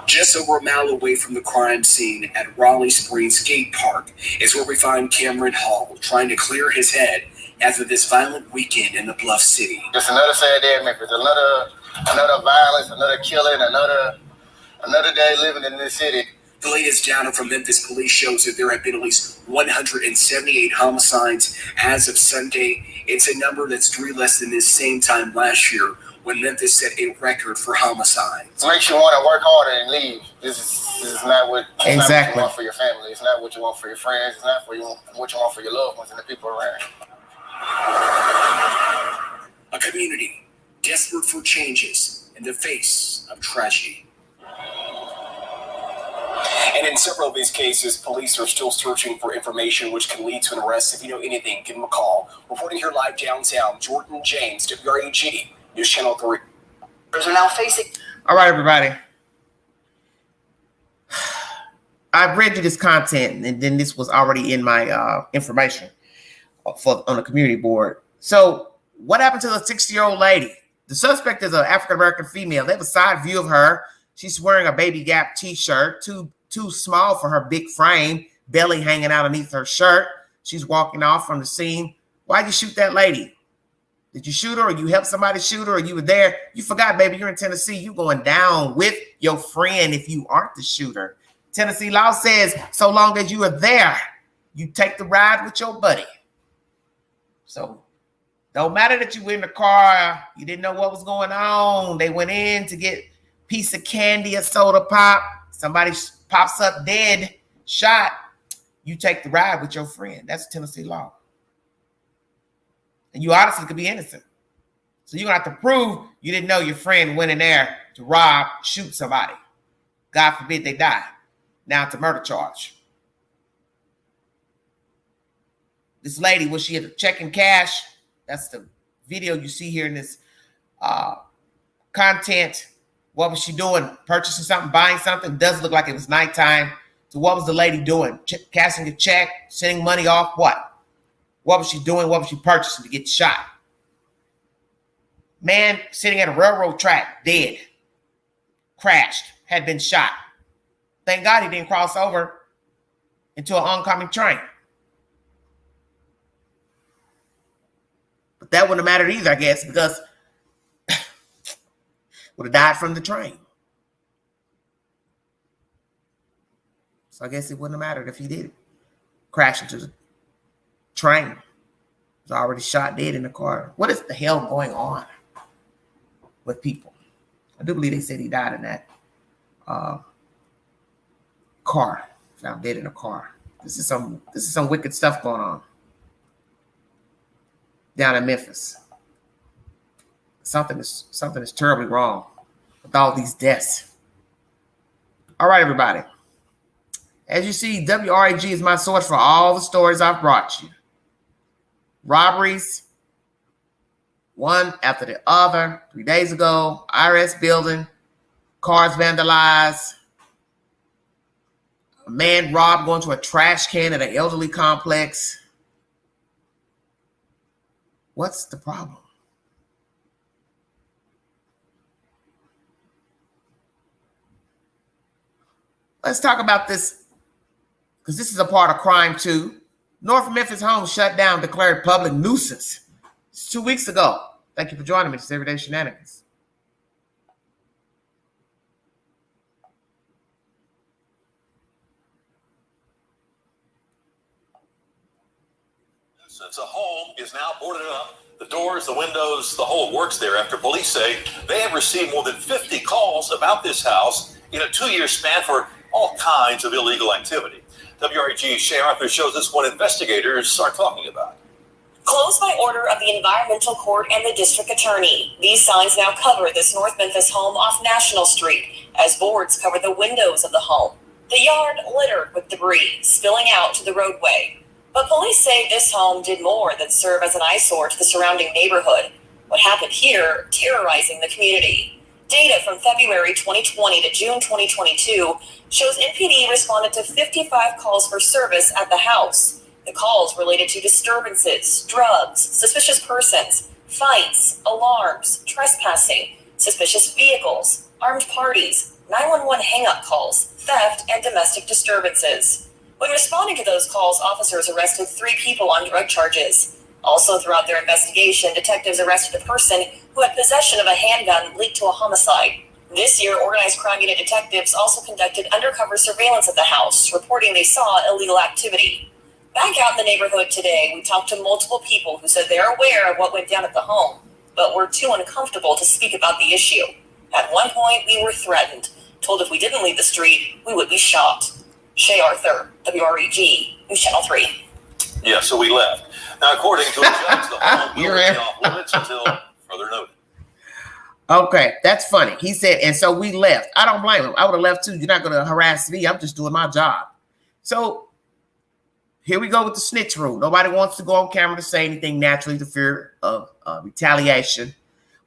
Just over a mile away from the crime scene at Raleigh Springs Skate Park is where we find Cameron Hall trying to clear his head after this violent weekend in the Bluff City. Just another sad day in Memphis. Another violence, another killing, another day living in this city. The latest data from Memphis police shows that there have been at least 178 homicides as of Sunday. It's a number that's 3 less than this same time last year when Memphis set a record for homicides. It makes you want to work harder and leave. This is not what, exactly. Not what you want for your family. It's not what you want for your friends. It's not what you want for your loved ones and the people around you. A community desperate for changes in the face of tragedy. And in several of these cases, police are still searching for information which can lead to an arrest. If you know anything, give them a call. Reporting here live downtown, Jordan James, WREG, News Channel 3. Are now facing. All right, everybody. I've read you this content, and then this was already in my information on the community board. So what happened to the 60-year-old lady? The suspect is an African-American female. They have a side view of her. She's wearing a Baby Gap t-shirt, too small for her big frame, belly hanging out underneath her shirt. She's walking off from the scene. Why'd you shoot that lady? Did you shoot her, or you helped somebody shoot her, or you were there? You forgot, baby, you're in Tennessee. You're going down with your friend if you aren't the shooter. Tennessee law says so long as you are there, you take the ride with your buddy. So don't matter that you were in the car, you didn't know what was going on. They went in to get a piece of candy, a soda pop. Somebody pops up dead, shot. You take the ride with your friend. That's Tennessee law. And you honestly could be innocent. So you're going to have to prove you didn't know your friend went in there to rob, shoot somebody. God forbid they die. Now it's a murder charge. This lady, was she checking cash? That's the video you see here in this content. What was she doing? Purchasing something, buying something? Does look like it was nighttime. So what was the lady doing? Cashing a check, sending money off? What? What was she doing? What was she purchasing to get shot? Man sitting at a railroad track, dead, crashed, had been shot. Thank God he didn't cross over into an oncoming train. But that wouldn't have mattered either, I guess, because would have died from the train. So I guess it wouldn't have mattered if he did crash into the train. He was already shot dead in the car. What is the hell going on with people? I do believe they said he died in that car, found dead in a car. This is some wicked stuff going on down in Memphis. Something is terribly wrong with all these deaths. All right, everybody. As you see, WREG is my source for all the stories I've brought you. Robberies, one after the other. 3 days ago, IRS building, cars vandalized, a man robbed going to a trash can at an elderly complex. What's the problem? Let's talk about this, because this is a part of crime too. North Memphis home shut down, declared public nuisance. It's 2 weeks ago. Thank you for joining me. This is Everyday Shenanigans. Since a home is now boarded up, the doors, the windows, the whole works there after police say they have received more than 50 calls about this house in a 2-year span for all kinds of illegal activity. WREG's Shay Arthur shows us what investigators are talking about. Closed by order of the Environmental Court and the District Attorney. These signs now cover this North Memphis home off National Street, as boards cover the windows of the home. The yard littered with debris, spilling out to the roadway. But police say this home did more than serve as an eyesore to the surrounding neighborhood. What happened here, terrorizing the community. Data from February 2020 to June 2022 shows NPD responded to 55 calls for service at the house. The calls related to disturbances, drugs, suspicious persons, fights, alarms, trespassing, suspicious vehicles, armed parties, 911 hang-up calls, theft, and domestic disturbances. When responding to those calls, officers arrested 3 people on drug charges. Also, throughout their investigation, detectives arrested a person who had possession of a handgun linked to a homicide. This year, organized crime unit detectives also conducted undercover surveillance at the house, reporting they saw illegal activity. Back out in the neighborhood today, we talked to multiple people who said they're aware of what went down at the home, but were too uncomfortable to speak about the issue. At one point, we were threatened, told if we didn't leave the street, we would be shot. Shay Arthur, WREG, News Channel 3. Yeah, so we left. Now, according to a judge, the home will be off limits until further notice. Okay, that's funny. He said, and so we left. I don't blame him. I would have left too. You're not going to harass me. I'm just doing my job. So here we go with the snitch rule. Nobody wants to go on camera to say anything naturally to fear of retaliation.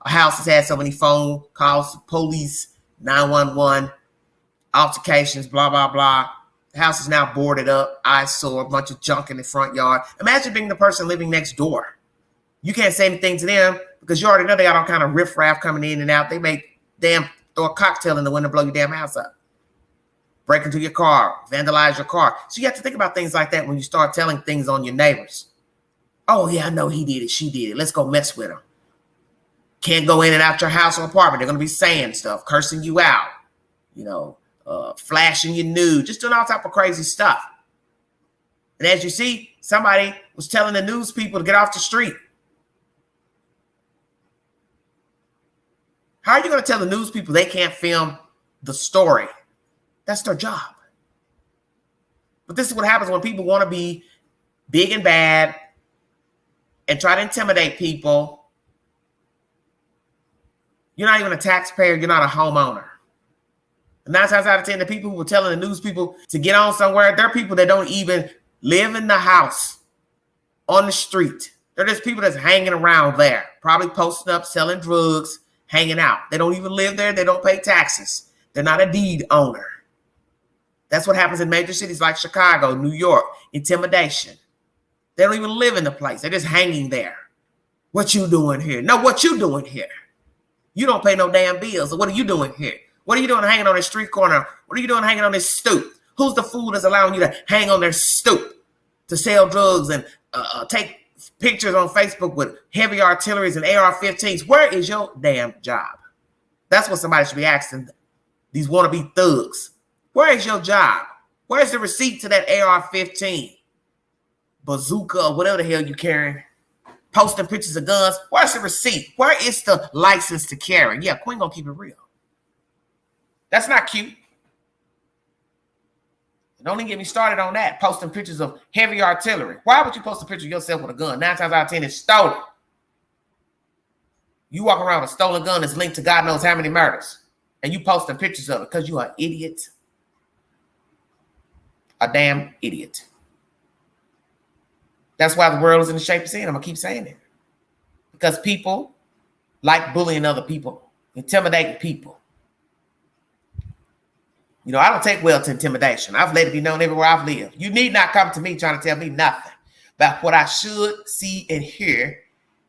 A house has had so many phone calls to police, 911, altercations, blah, blah, blah. The house is now boarded up, eyesore, a bunch of junk in the front yard. Imagine being the person living next door. You can't say anything to them because you already know they got all kind of riffraff coming in and out. They may throw a cocktail in the window, blow your damn house up. Break into your car, vandalize your car. So you have to think about things like that when you start telling things on your neighbors. Oh, yeah, I know he did it. She did it. Let's go mess with him. Can't go in and out your house or apartment. They're going to be saying stuff, cursing you out, flashing your nude, just doing all type of crazy stuff. And as you see, somebody was telling the news people to get off the street. How are you going to tell the news people they can't film the story? That's their job. But this is what happens when people want to be big and bad and try to intimidate people. You're not even a taxpayer. You're not a homeowner. And 9 times out of 10, the people who were telling the news people to get on somewhere, they're people that don't even live in the house, on the street. They're just people that's hanging around there, probably posting up, selling drugs, hanging out. They don't even live there. They don't pay taxes. They're not a deed owner. That's what happens in major cities like Chicago, New York. Intimidation. They don't even live in the place. They're just hanging there. What you doing here? No, what you doing here? You don't pay no damn bills. So what are you doing here? What are you doing hanging on this street corner? What are you doing hanging on this stoop? Who's the fool that's allowing you to hang on their stoop to sell drugs and take pictures on Facebook with heavy artilleries and AR-15s? Where is your damn job? That's what somebody should be asking these wannabe thugs. Where is your job? Where's the receipt to that AR-15? Bazooka or whatever the hell you carrying? Posting pictures of guns. Where's the receipt? Where is the license to carry? Yeah, Queen gonna keep it real. That's not cute. Don't even get me started on that. Posting pictures of heavy artillery. Why would you post a picture of yourself with a gun? 9 times out of 10, it's stolen. You walk around with a stolen gun that's linked to God knows how many murders. And you posting pictures of it because you're an idiot. A damn idiot. That's why the world is in the shape it's in. I'm going to keep saying it. Because people like bullying other people, intimidating people. I don't take well to intimidation. I've let it be known everywhere I've lived. You need not come to me trying to tell me nothing about what I should see and hear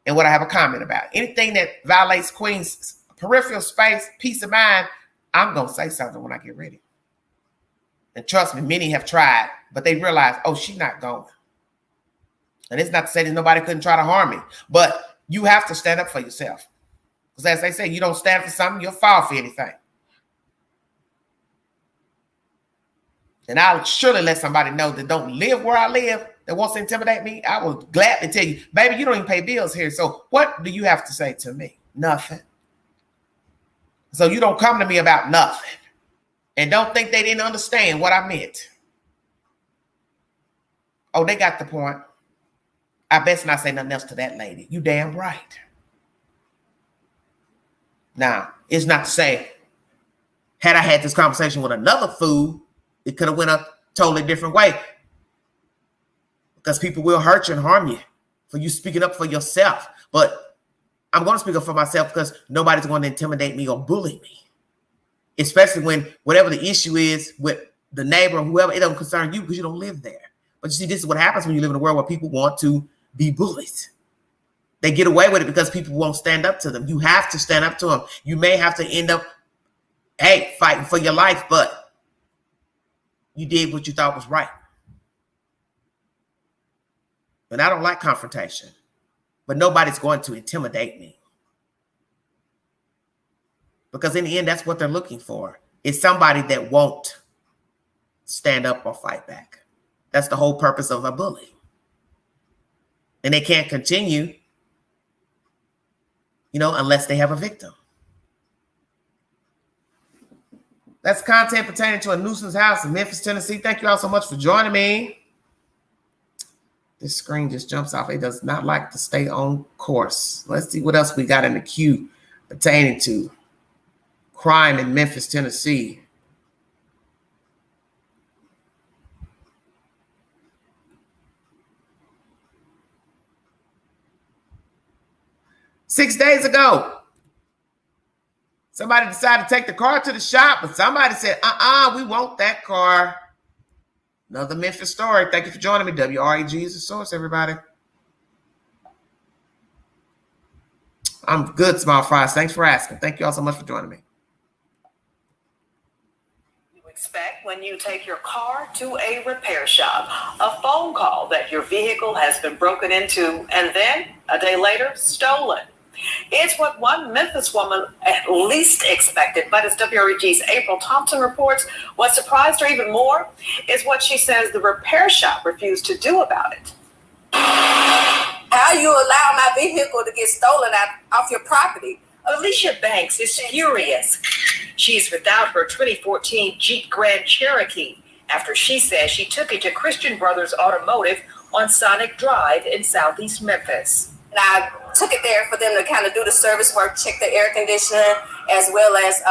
and what I have a comment about. Anything that violates Queen's peripheral space, peace of mind, I'm going to say something when I get ready. And trust me, many have tried, but they realize, oh, she's not going. And it's not to say that nobody couldn't try to harm me, but you have to stand up for yourself. Because as they say, you don't stand for something, you'll fall for anything. And I'll surely let somebody know that don't live where I live, that wants to intimidate me. I will gladly tell you, baby, you don't even pay bills here. So what do you have to say to me? Nothing. So you don't come to me about nothing. And don't think they didn't understand what I meant. Oh, they got the point. I best not say nothing else to that lady. You damn right. Now, it's not to say, had I had this conversation with another fool, it could have went a totally different way. Because people will hurt you and harm you for you speaking up for yourself. But I'm going to speak up for myself because nobody's going to intimidate me or bully me. Especially when whatever the issue is with the neighbor or whoever, it doesn't concern you because you don't live there. But you see, this is what happens when you live in a world where people want to be bullies. They get away with it because people won't stand up to them. You have to stand up to them. You may have to end up, fighting for your life, but you did what you thought was right. And I don't like confrontation. but nobody's going to intimidate me. Because in the end, that's what they're looking for. It's somebody that won't stand up or fight back. That's the whole purpose of a bully. And they can't continue, unless they have a victim. That's content pertaining to a nuisance house in Memphis, Tennessee. Thank you all so much for joining me. This screen just jumps off. It does not like to stay on course. Let's see what else we got in the queue pertaining to crime in Memphis, Tennessee. Six days ago, somebody decided to take the car to the shop, but somebody said, we want that car. Another Memphis story. Thank you for joining me. WREG is the source, everybody. I'm good, Small Fries. Thanks for asking. Thank you all so much for joining me. Expect when you take your car to a repair shop, a phone call that your vehicle has been broken into and then a day later stolen. It's what one Memphis woman at least expected, but as WREG's April Thompson reports, what surprised her even more is what she says the repair shop refused to do about it. How you allow my vehicle to get stolen off your property? Alicia Banks is furious. She's without her 2014 Jeep Grand Cherokee after she says she took it to Christian Brothers Automotive on Sonic Drive in Southeast Memphis. And I took it there for them to kind of do the service work, check the air conditioner, as well as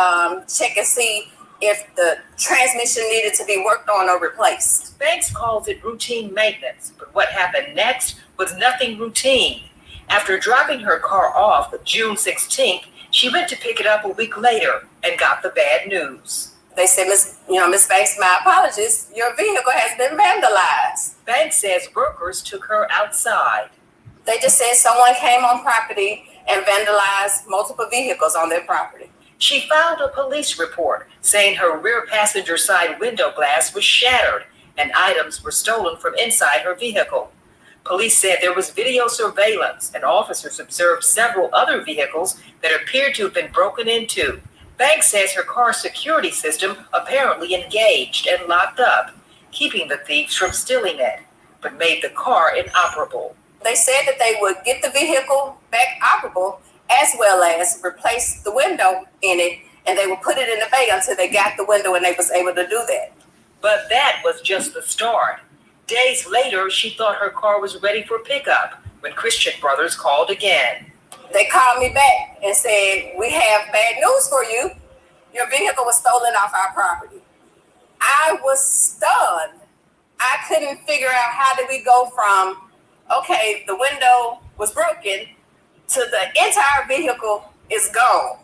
check and see if the transmission needed to be worked on or replaced. Banks calls it routine maintenance, but what happened next was nothing routine. After dropping her car off June 16th, she went to pick it up a week later and got the bad news. They said, Miss Banks, my apologies, your vehicle has been vandalized. Banks says workers took her outside. They just said someone came on property and vandalized multiple vehicles on their property. She filed a police report saying her rear passenger side window glass was shattered and items were stolen from inside her vehicle. Police said there was video surveillance and officers observed several other vehicles that appeared to have been broken into. Banks says her car's security system apparently engaged and locked up, keeping the thieves from stealing it, but made the car inoperable. They said that they would get the vehicle back operable as well as replace the window in it, and they would put it in the bay until they got the window and they was able to do that. But that was just the start. Days later, she thought her car was ready for pickup when Christian Brothers called again. They called me back and said, we have bad news for you. Your vehicle was stolen off our property. I was stunned. I couldn't figure out how did we go from, okay, the window was broken to the entire vehicle is gone.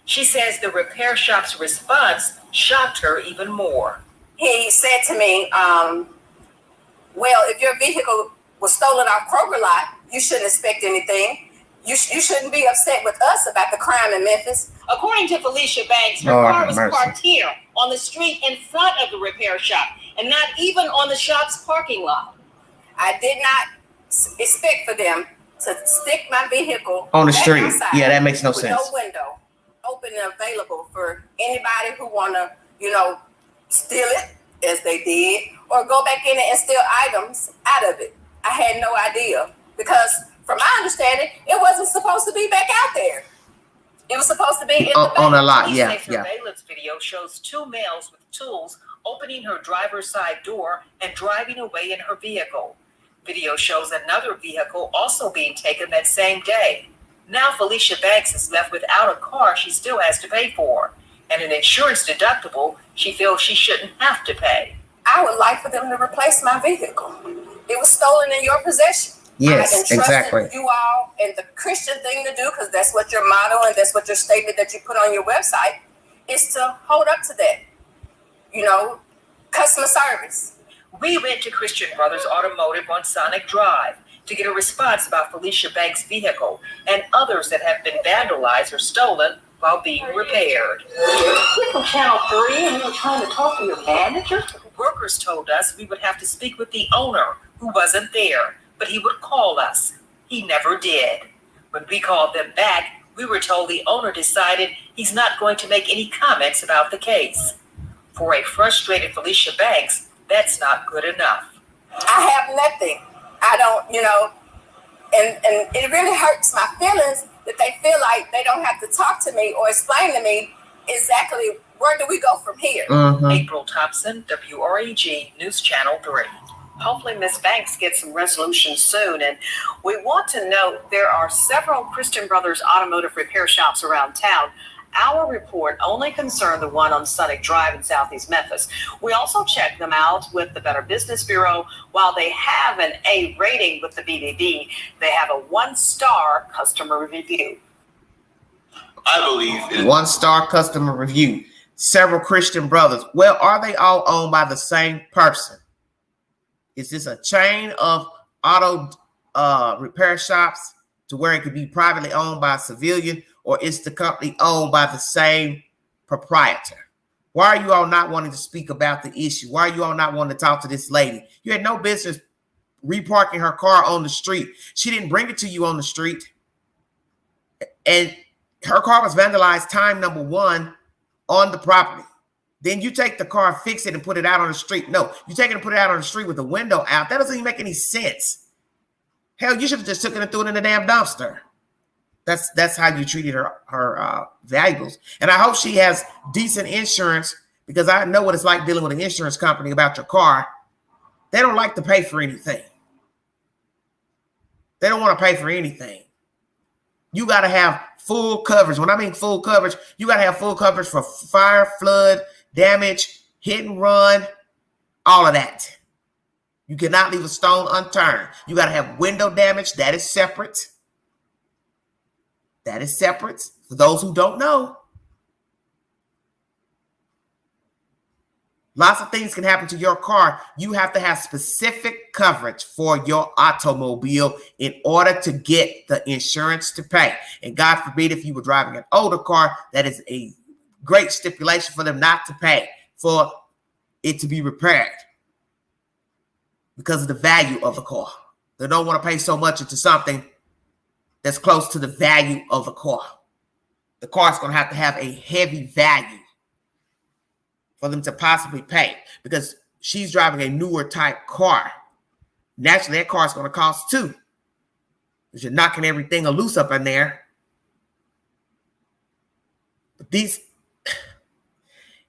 She says the repair shop's response shocked her even more. He said to me, well, if your vehicle was stolen off Kroger lot, you shouldn't expect anything. You shouldn't be upset with us about the crime in Memphis. According to Felicia Banks, her car was parked here on the street in front of the repair shop and not even on the shop's parking lot. I did not expect for them to stick my vehicle on the street. Yeah, that makes no sense. No window, open and available for anybody who wanna, steal it as they did, or go back in and steal items out of it. I had no idea because, from my understanding, it wasn't supposed to be back out there. It was supposed to be in the on a lot. Police Yeah, say surveillance video shows two males with tools opening her driver's side door and driving away in her vehicle. Video shows another vehicle also being taken that same day. Now Felicia Banks is left without a car she still has to pay for, and an insurance deductible she feels she shouldn't have to pay. I would like for them to replace my vehicle. It was stolen in your possession. Yes, exactly. You all, and the Christian thing to do, because that's what your motto and that's what your statement that you put on your website is, to hold up to that. Customer service. We went to Christian Brothers Automotive on Sonic Drive to get a response about Felicia Banks' vehicle and others that have been vandalized or stolen while being repaired. You're from Channel 3 and you're trying to talk to your manager? Workers told us we would have to speak with the owner, who wasn't there, but he would call us. he never did. When we called them back, we were told the owner decided he's not going to make any comments about the case. For a frustrated Felicia Banks, that's not good enough. I have nothing. I don't, and it really hurts my feelings that they feel like they don't have to talk to me or explain to me exactly where do we go from here. April Thompson, WREG News Channel 3. Hopefully Ms. Banks gets some resolution soon. And we want to note there are several Christian Brothers automotive repair shops around town. Our report only concerned the one on Sonic Drive in Southeast Memphis. We also checked them out with the Better Business Bureau. While they have an A rating with the BBB, they have a 1-star customer review. I believe 1-star customer review. Several Christian Brothers. Well, are they all owned by the same person? Is this a chain of auto repair shops to where it could be privately owned by a civilian, or is the company owned by the same proprietor? Why are you all not wanting to speak about the issue? Why are you all not wanting to talk to this lady? You had no business reparking her car on the street. She didn't bring it to you on the street. And her car was vandalized time number 1 on the property. Then you take the car, fix it, and put it out on the street. No, you take it and put it out on the street with the window out. That doesn't even make any sense. Hell, you should have just took it and threw it in the damn dumpster. That's how you treated her valuables. And I hope she has decent insurance, because I know what it's like dealing with an insurance company about your car. They don't like to pay for anything. They don't want to pay for anything. You got to have full coverage. When I mean full coverage, you got to have full coverage for fire, flood, damage, hit and run, all of that. You cannot leave a stone unturned. You got to have window damage. That is separate. That is separate. For those who don't know, lots of things can happen to your car. You have to have specific coverage for your automobile in order to get the insurance to pay. And God forbid, if you were driving an older car, that is a great stipulation for them not to pay for it to be repaired because of the value of the car. They don't want to pay so much into something that's close to the value of the car. The car is going to have a heavy value for them to possibly pay, because she's driving a newer type car. Naturally, that car is going to cost too, because you're knocking everything loose up in there. But these,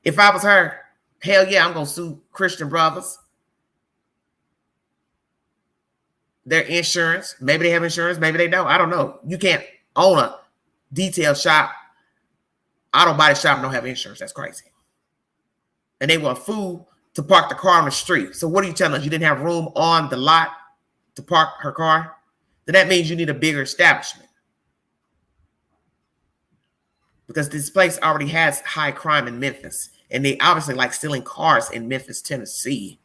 if I was her, hell yeah, I'm going to sue Christian Brothers. Their insurance, maybe they have insurance, maybe they don't. I don't know. You can't own a detail shop, auto body shop, and don't have insurance. That's crazy. And they were a fool to park the car on the street. So what are you telling us? You didn't have room on the lot to park her car? Then that means you need a bigger establishment, because this place already has high crime in Memphis, and they obviously like stealing cars in Memphis, Tennessee.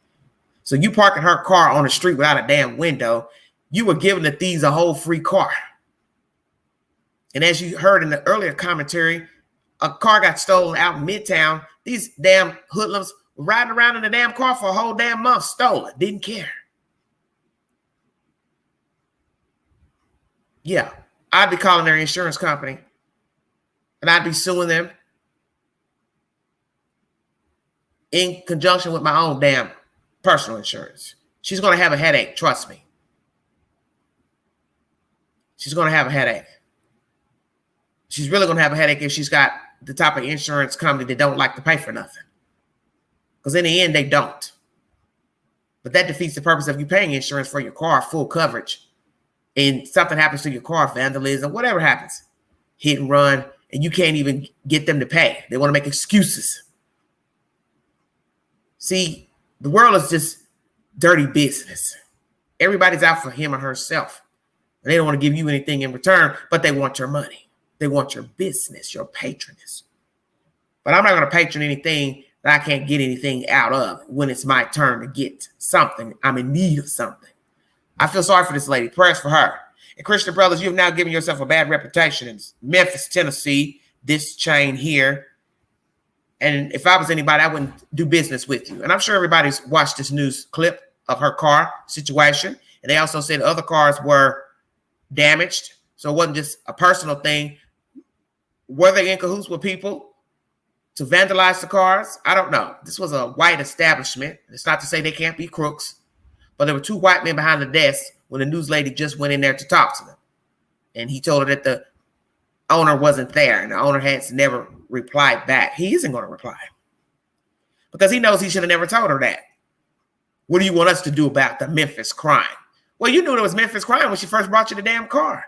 So you parking her car on the street without a damn window, you were giving the thieves a whole free car. And as you heard in the earlier commentary, a car got stolen out in Midtown. These damn hoodlums were riding around in the damn car for a whole damn month, stolen, didn't care. Yeah, I'd be calling their insurance company, and I'd be suing them in conjunction with my own damn personal insurance. She's going to have a headache. Trust me. She's going to have a headache. She's really going to have a headache if she's got the type of insurance company that don't like to pay for nothing. Because in the end, they don't. But that defeats the purpose of you paying insurance for your car, full coverage. And something happens to your car, vandalism, whatever happens, hit and run, and you can't even get them to pay. They want to make excuses. See, the world is just dirty business. Everybody's out for him or herself. And they don't want to give you anything in return, but they want your money. They want your business, your patronage. But I'm not going to patron anything that I can't get anything out of when it's my turn to get something. I'm in need of something. I feel sorry for this lady. Prayers for her. And Christian Brothers, you have now given yourself a bad reputation in Memphis, Tennessee, this chain here. And if I was anybody, I wouldn't do business with you. And I'm sure everybody's watched this news clip of her car situation. And they also said other cars were damaged. So it wasn't just a personal thing. Were they in cahoots with people to vandalize the cars? I don't know. This was a white establishment. It's not to say they can't be crooks, but there were two white men behind the desk when the news lady just went in there to talk to them. And he told her that the owner wasn't there, and the owner has never replied back. He isn't going to reply because he knows he should have never told her that. What do you want us to do about the Memphis crime? Well, you knew there was Memphis crime when she first brought you the damn car.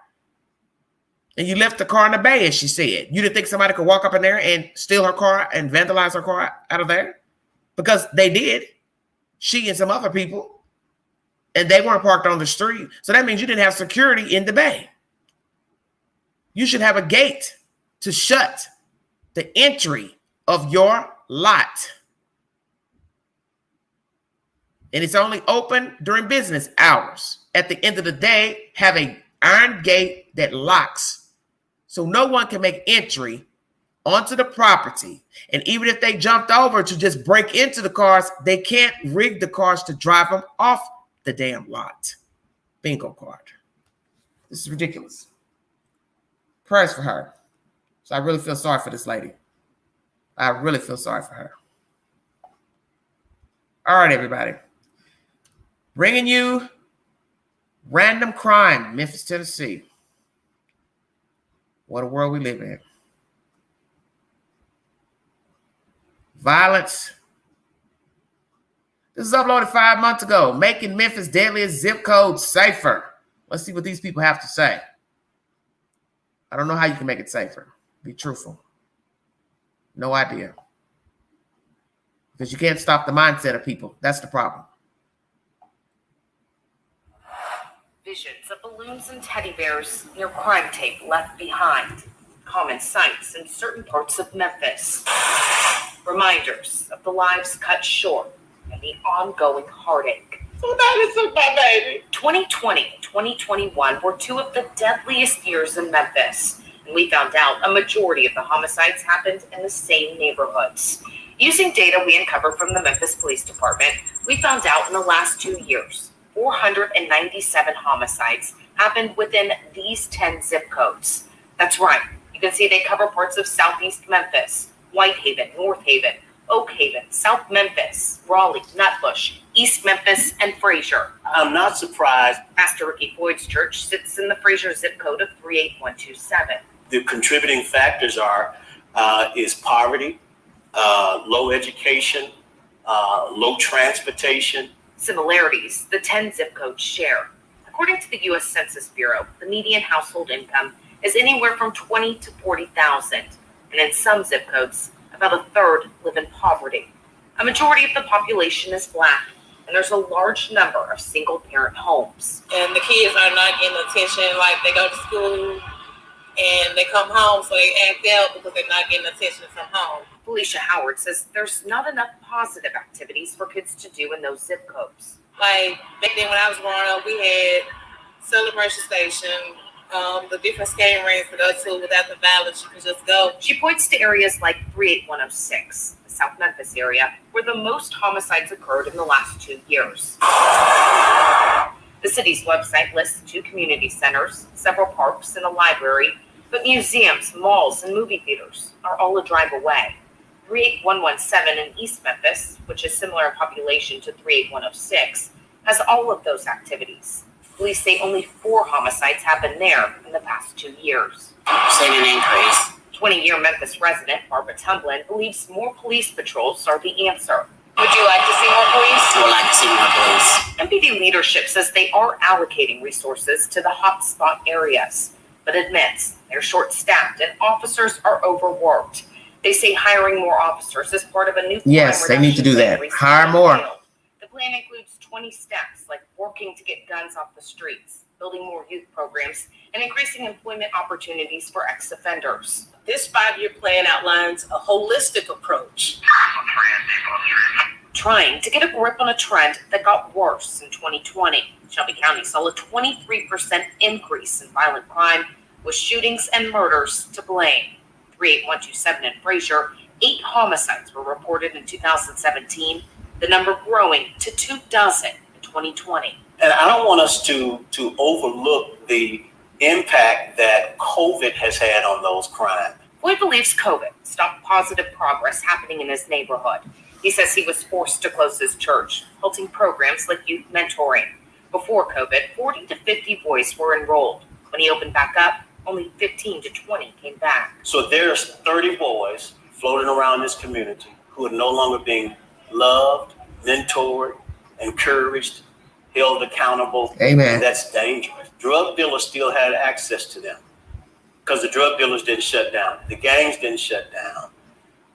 And you left the car in the bay, as she said. You didn't think somebody could walk up in there and steal her car and vandalize her car out of there? Because they did. She and some other people. And they weren't parked on the street. So that means you didn't have security in the bay. You should have a gate to shut the entry of your lot. And it's only open during business hours. At the end of the day, have an iron gate that locks so no one can make entry onto the property. And even if they jumped over to just break into the cars, they can't rig the cars to drive them off the damn lot. Bingo card. This is ridiculous. Prayers for her. So I really feel sorry for this lady. I really feel sorry for her. All right, everybody. Bringing you random crime, Memphis, Tennessee. What a world we live in. Violence. This is uploaded 5 months ago. Making Memphis deadliest zip code safer. Let's see what these people have to say. I don't know how you can make it safer. Be truthful. No idea. Because you can't stop the mindset of people. That's the problem. Visions of balloons and teddy bears near crime tape left behind. Common sights in certain parts of Memphis. Reminders of the lives cut short and the ongoing heartache. Somebody took my baby. 2020 and 2021 were two of the deadliest years in Memphis. And we found out a majority of the homicides happened in the same neighborhoods. Using data we uncovered from the Memphis Police Department, we found out in the last 2 years, 497 homicides happened within these 10 zip codes. That's right. You can see they cover parts of Southeast Memphis, Whitehaven, North Haven, Oak Haven, South Memphis, Raleigh, Nutbush, East Memphis, and Frazier. I'm not surprised. Pastor Ricky Floyd's church sits in the Frazier zip code of 38127. The contributing factors is poverty, low education, low transportation. Similarities the 10 zip codes share. According to the U.S. Census Bureau, the median household income is anywhere from $20,000 to $40,000, and in some zip codes, about a third live in poverty. A majority of the population is Black, and there's a large number of single-parent homes. And the kids are not getting attention, like they go to school and they come home, so they act out because they're not getting attention from home. Felicia Howard says there's not enough positive activities for kids to do in those zip codes. Like back then when I was growing up, we had Celebration Station, the different skating rinks to go to without the violence. You could just go. She points to areas like 38106, the South Memphis area, where the most homicides occurred in the last 2 years. The city's website lists 2 community centers, several parks, and a library, but museums, malls, and movie theaters are all a drive away. 38117 in East Memphis, which is similar in population to 38106, has all of those activities. Police say only 4 homicides happened there in the past 2 years. Seen an increase. 20-year Memphis resident Barbara Tumblin believes more police patrols are the answer. Would you like to see more police? I would like to see more police. MPD leadership says they are allocating resources to the hotspot areas, but admits they're short-staffed and officers are overworked. They say hiring more officers is part of a new plan. Yes, they need to do that. Hire more. The plan includes 20 steps, like working to get guns off the streets, building more youth programs, and increasing employment opportunities for ex-offenders. This 5-year plan outlines a holistic approach. Trying to get a grip on a trend that got worse in 2020. Shelby County saw a 23% increase in violent crime, with shootings and murders to blame. 38127 in Frazier, 8 homicides were reported in 2017, the number growing to 24 in 2020. And I don't want us to overlook the impact that COVID has had on those crimes. Floyd believes COVID stopped positive progress happening in his neighborhood. He says he was forced to close his church, halting programs like youth mentoring. Before COVID, 40 to 50 boys were enrolled. When he opened back up, only 15 to 20 came back. So there's 30 boys floating around this community who are no longer being loved, mentored, encouraged, held accountable. Amen. And that's dangerous. Drug dealers still had access to them because the drug dealers didn't shut down. The gangs didn't shut down,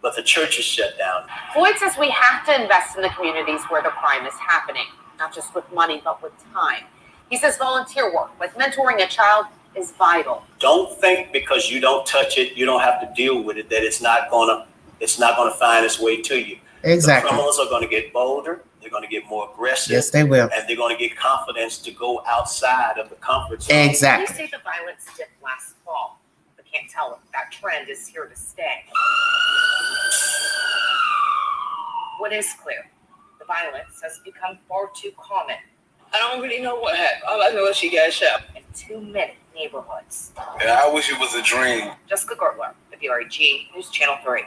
but the churches shut down. Floyd says we have to invest in the communities where the crime is happening, not just with money, but with time. He says volunteer work, like mentoring a child, is vital. Don't think because you don't touch it, you don't have to deal with it, that it's not gonna find its way to you. Exactly. The criminals are gonna get bolder, they're gonna get more aggressive. Yes, they will. And they're gonna get confidence to go outside of the comfort zone. Exactly. Police say the violence dipped last fall, but can't tell if that trend is here to stay. What is clear, the violence has become far too common. I don't really know what happened. All I know is she got shot. In too many neighborhoods. Yeah, I wish it was a dream. Jessica Gertler, WREG News Channel 3.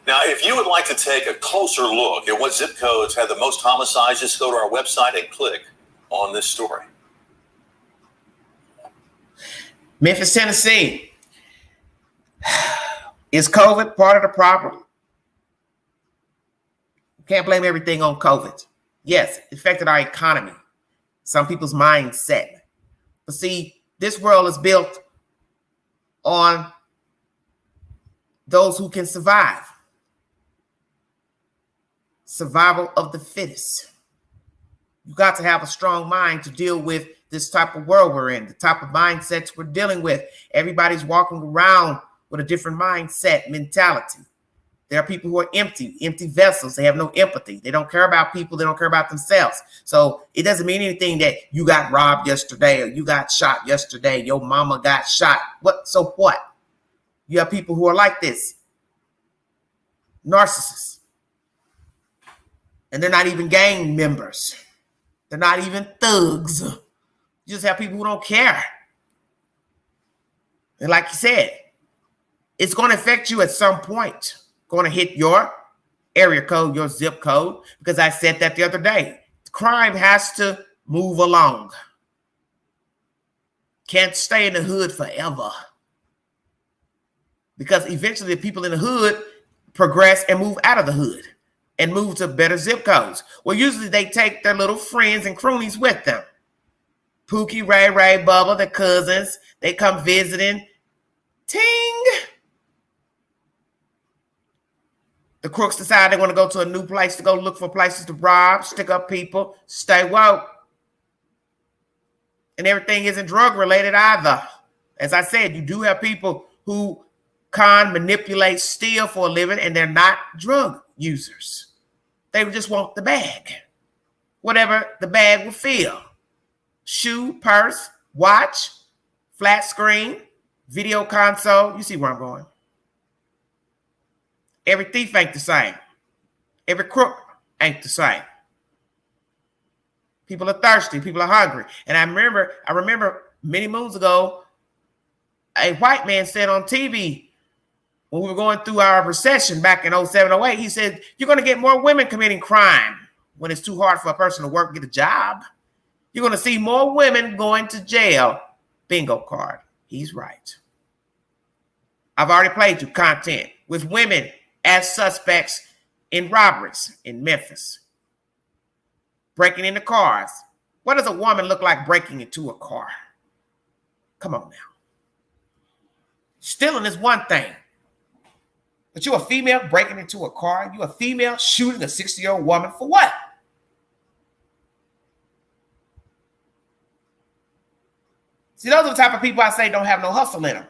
Now, if you would like to take a closer look at what zip codes have the most homicides, just go to our website and click on this story. Memphis, Tennessee. Is COVID part of the problem? Can't blame everything on COVID. Yes, it affected our economy, some people's mindset. But see, this world is built on those who can survive. Survival of the fittest. You got to have a strong mind to deal with this type of world we're in, the type of mindsets we're dealing with. Everybody's walking around with a different mindset, mentality. There are people who are empty vessels. They have no empathy. They don't care about people. They don't care about themselves. So it doesn't mean anything that you got robbed yesterday or you got shot yesterday. Your mama got shot. What? So what? You have people who are like this. Narcissists. And they're not even gang members. They're not even thugs. You just have people who don't care. And like you said, it's going to affect you at some point. Going to hit your area code, your zip code, because I said that the other day. Crime has to move along. Can't stay in the hood forever. Because eventually the people in the hood progress and move out of the hood and move to better zip codes. Well, usually they take their little friends and cronies with them. Pookie, Ray, Bubba, their cousins, they come visiting. Ting! The crooks decide they want to go to a new place to go look for places to rob, stick up people, stay woke. And everything isn't drug related either. As I said, you do have people who con, manipulate, steal for a living, and they're not drug users. They just want the bag. Whatever the bag will fill. Shoe, purse, watch, flat screen, video console. You see where I'm going. Every thief ain't the same. Every crook ain't the same. People are thirsty. People are hungry. And I remember many moons ago, a white man said on TV when we were going through our recession back in 07, 08, he said, you're going to get more women committing crime when it's too hard for a person to work and get a job. You're going to see more women going to jail. Bingo card. He's right. I've already played you content with women as suspects in robberies in Memphis. Breaking into cars. What does a woman look like breaking into a car? Come on now. Stealing is one thing. But you're a female breaking into a car. You're a female shooting a 60-year-old woman for what? See, those are the type of people I say don't have no hustle in them.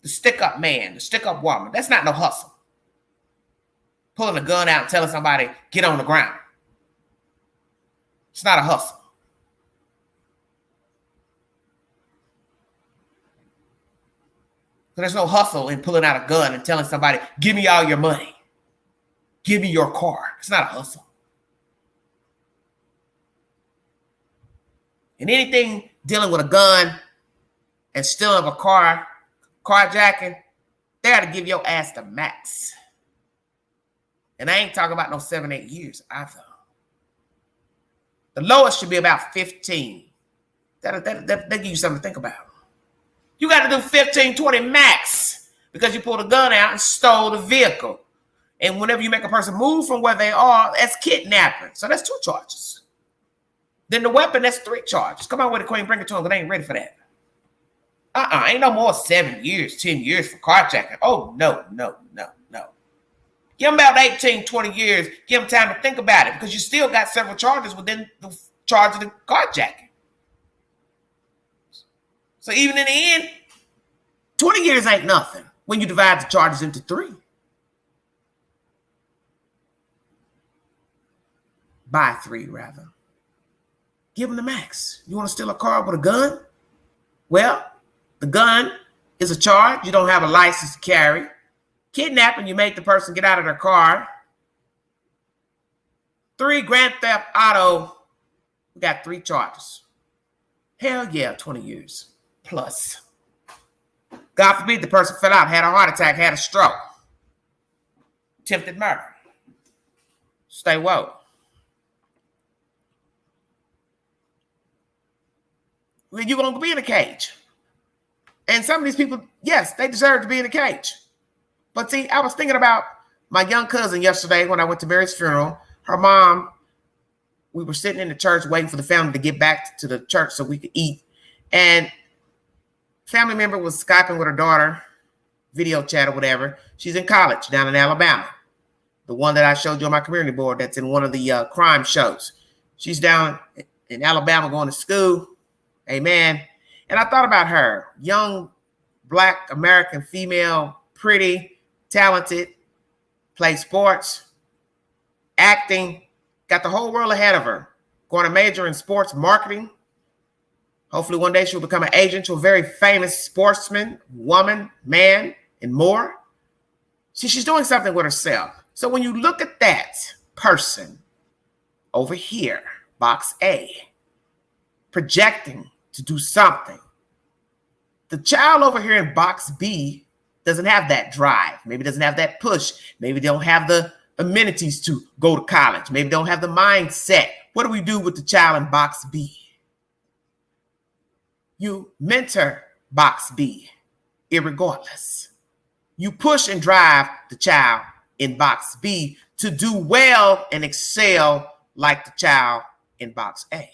The stick-up man, the stick-up woman. That's not no hustle. Pulling a gun out and telling somebody, get on the ground. It's not a hustle. There's no hustle in pulling out a gun and telling somebody, give me all your money. Give me your car. It's not a hustle. And anything dealing with a gun and stealing of a car, carjacking, they got to give your ass the max. And I ain't talking about no 7-8 years either. The lowest should be about 15. That give you something to think about. You got to do 15, 20 max because you pulled a gun out and stole the vehicle. And whenever you make a person move from where they are, that's kidnapping. So that's 2 charges. Then the weapon, that's 3 charges. Come on with it, Queen. Bring it to them, because they ain't ready for that. Ain't no more 7 years, 10 years for carjacking. Oh, no. Give them about 18, 20 years. Give them time to think about it, because you still got several charges within the charge of the carjacking. So even in the end, 20 years ain't nothing when you divide the charges into 3. By 3, rather. Give them the max. You want to steal a car with a gun? Well, the gun is a charge. You don't have a license to carry. Kidnapping, you make the person get out of their car. 3, grand theft auto. We got 3 charges. Hell yeah, 20 years plus. God forbid the person fell out, had a heart attack, had a stroke. Attempted murder. Stay woke. Well, you're going to be in a cage. And some of these people, yes, they deserve to be in a cage. But see, I was thinking about my young cousin yesterday when I went to Mary's funeral. Her mom, we were sitting in the church waiting for the family to get back to the church so we could eat. And family member was Skyping with her daughter, video chat or whatever. She's in college down in Alabama. The one that I showed you on my community board that's in one of the crime shows. She's down in Alabama going to school. Amen. And I thought about her, young Black American female, pretty, talented, play sports, acting, got the whole world ahead of her, going to major in sports marketing. Hopefully one day she'll become an agent to a very famous sportsman, woman, man, and more. See, she's doing something with herself. So when you look at that person over here, box A, projecting to do something, the child over here in box B doesn't have that drive. Maybe doesn't have that push. Maybe they don't have the amenities to go to college. Maybe don't have the mindset. What do we do with the child in box B? You mentor box B, irregardless. You push and drive the child in box B to do well and excel like the child in box A.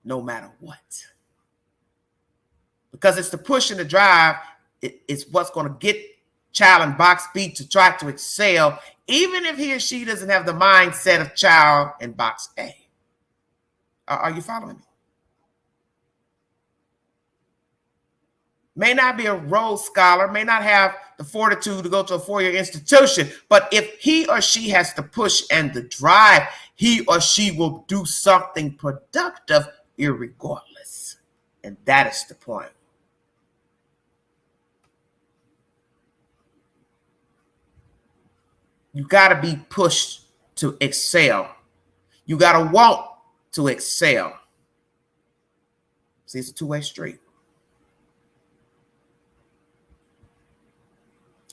No matter what. Because it's the push and the drive, it's what's going to get child in box B to try to excel, even if he or she doesn't have the mindset of child in box A. Are you following me? May not be a Rhodes Scholar, may not have the fortitude to go to a 4-year institution, but if he or she has the push and the drive, he or she will do something productive irregardless. And that is the point. You got to be pushed to excel. You got to want to excel. See, it's a two-way street.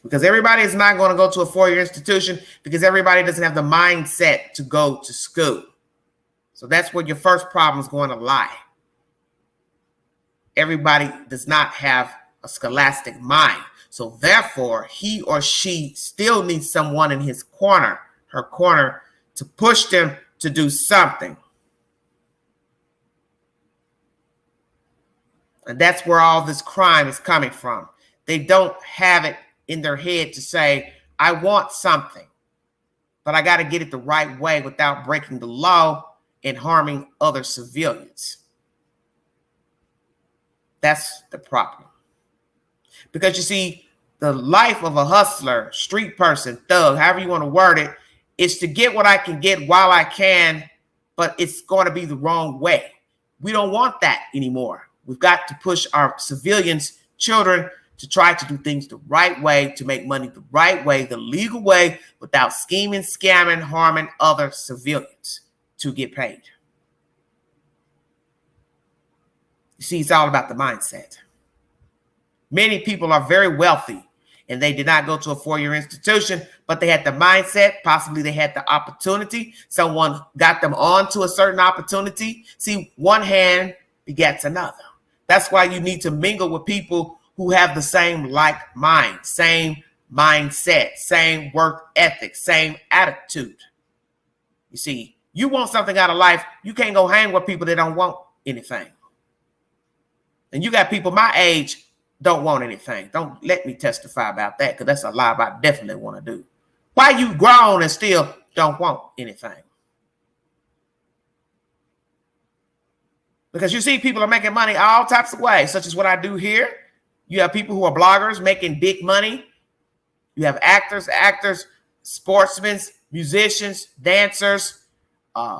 Because everybody is not going to go to a 4-year institution because everybody doesn't have the mindset to go to school. So that's where your first problem is going to lie. Everybody does not have a scholastic mind. So therefore, he or she still needs someone in his corner, her corner, to push them to do something. And that's where all this crime is coming from. They don't have it in their head to say, I want something, but I got to get it the right way without breaking the law and harming other civilians. That's the problem. Because you see, the life of a hustler, street person, thug, however you want to word it, is to get what I can get while I can, but it's going to be the wrong way. We don't want that anymore. We've got to push our civilians, children, to try to do things the right way, to make money the right way, the legal way, without scheming, scamming, harming other civilians to get paid. You see, it's all about the mindset. Many people are very wealthy and they did not go to a four-year institution, but they had the mindset. Possibly they had the opportunity. Someone got them onto a certain opportunity. See, one hand begets another. That's why you need to mingle with people who have the same like mind, same mindset, same work ethic, same attitude. You see, you want something out of life, you can't go hang with people that don't want anything. And you got people my age don't want anything. Don't let me testify about that, because that's a lie I definitely want to do. Why you grown and still don't want anything? Because you see people are making money all types of ways, such as what I do here. You have people who are bloggers making big money. You have actors, sportsmen, musicians, dancers,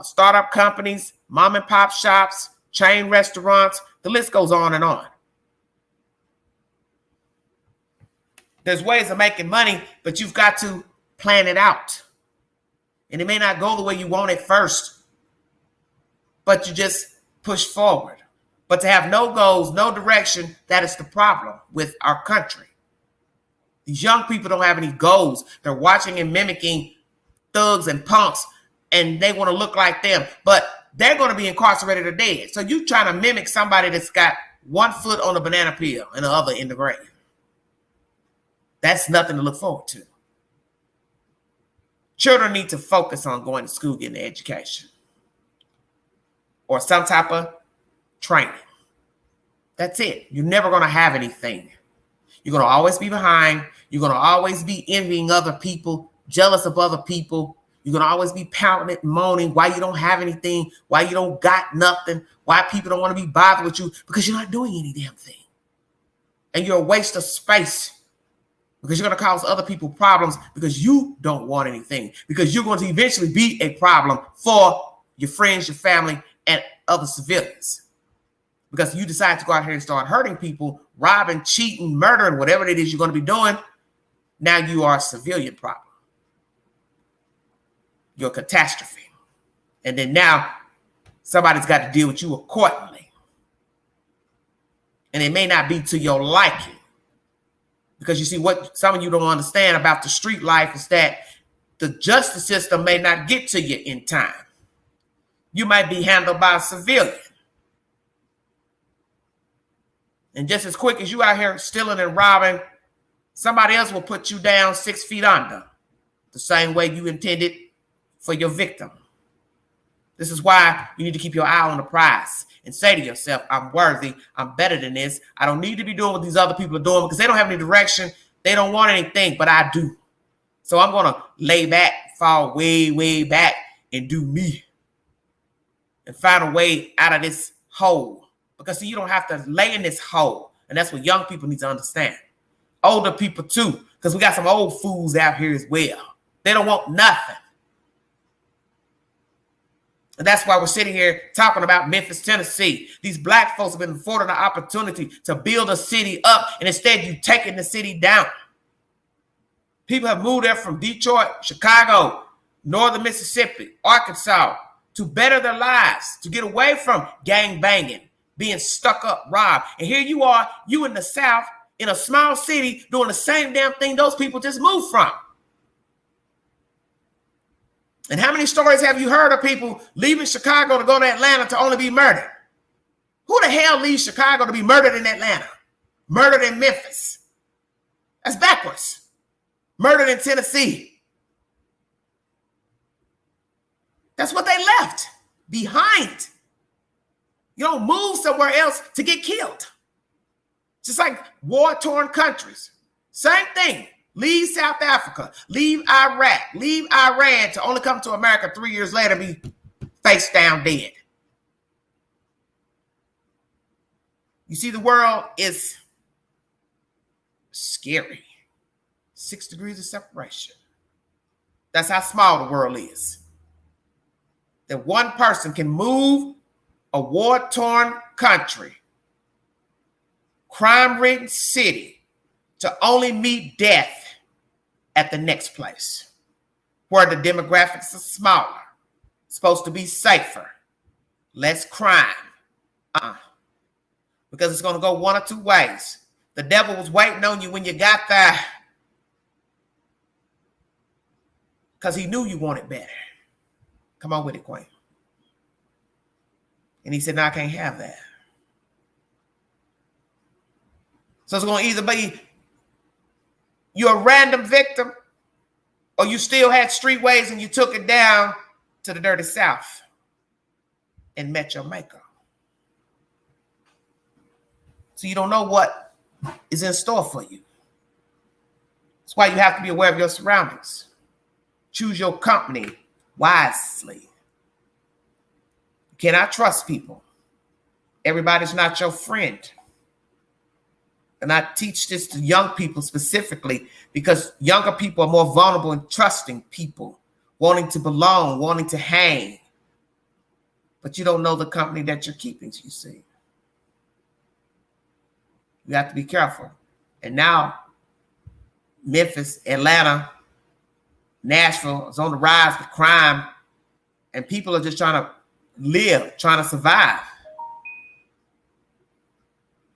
startup companies, mom and pop shops, chain restaurants. The list goes on and on. There's ways of making money, but you've got to plan it out. And it may not go the way you want it first, but you just push forward. But to have no goals, no direction, that is the problem with our country. These young people don't have any goals. They're watching and mimicking thugs and punks, and they want to look like them, but they're going to be incarcerated or dead. So you trying to mimic somebody that's got one foot on a banana peel and the other in the grave. That's nothing to look forward to. Children need to focus on going to school, getting an education or some type of training. That's it. You're never going to have anything. You're going to always be behind. You're going to always be envying other people, jealous of other people. You're going to always be pouting and moaning why you don't have anything, why you don't got nothing, why people don't want to be bothered with you, because you're not doing any damn thing. And you're a waste of space, because you're going to cause other people problems because you don't want anything, because you're going to eventually be a problem for your friends, your family, and other civilians. Because you decide to go out here and start hurting people, robbing, cheating, murdering, whatever it is you're going to be doing. Now you are a civilian problem. You're a catastrophe. And then now somebody's got to deal with you accordingly. And it may not be to your liking. Because you see, what some of you don't understand about the street life is that the justice system may not get to you in time. You might be handled by a civilian. And just as quick as you out here stealing and robbing, somebody else will put you down 6 feet under, the same way you intended for your victim. This is why you need to keep your eye on the prize and say to yourself, I'm worthy, I'm better than this. I don't need to be doing what these other people are doing, because they don't have any direction. They don't want anything, but I do. So I'm going to lay back, fall way, way back, and do me. And find a way out of this hole. Because see, you don't have to lay in this hole. And that's what young people need to understand. Older people too, because we got some old fools out here as well. They don't want nothing. And that's why we're sitting here talking about Memphis, Tennessee. These black folks have been afforded an opportunity to build a city up, and instead you've taken the city down. People have moved there from Detroit, Chicago, northern Mississippi, Arkansas, to better their lives, to get away from gang banging, being stuck up, robbed. And here you are, you in the South, in a small city, doing the same damn thing those people just moved from. And how many stories have you heard of people leaving Chicago to go to Atlanta to only be murdered? Who the hell leaves Chicago to be murdered in Atlanta? Murdered in Memphis? That's backwards. Murdered in Tennessee. That's what they left behind. You don't move somewhere else to get killed. Just like war-torn countries. Same thing. Leave South Africa, leave Iraq, leave Iran to only come to America 3 years later and be face down dead. You see, the world is scary. 6 degrees of separation. That's how small the world is. That one person can move a war-torn country, crime-ridden city, to only meet death at the next place, where the demographics are smaller, supposed to be safer, less crime. because it's going to go one or two ways. The devil was waiting on you when you got there because he knew you wanted better. Come on with it, Queen. And he said, no, I can't have that. So it's going to either be you're a random victim or you still had streetways and you took it down to the dirty South and met your maker. So you don't know what is in store for you. That's why you have to be aware of your surroundings. Choose your company wisely. You cannot trust people. Everybody's not your friend. And I teach this to young people specifically because younger people are more vulnerable and trusting people, wanting to belong, wanting to hang. But you don't know the company that you're keeping, you see. You have to be careful. And now, Memphis, Atlanta, Nashville is on the rise with crime, and people are just trying to live, trying to survive.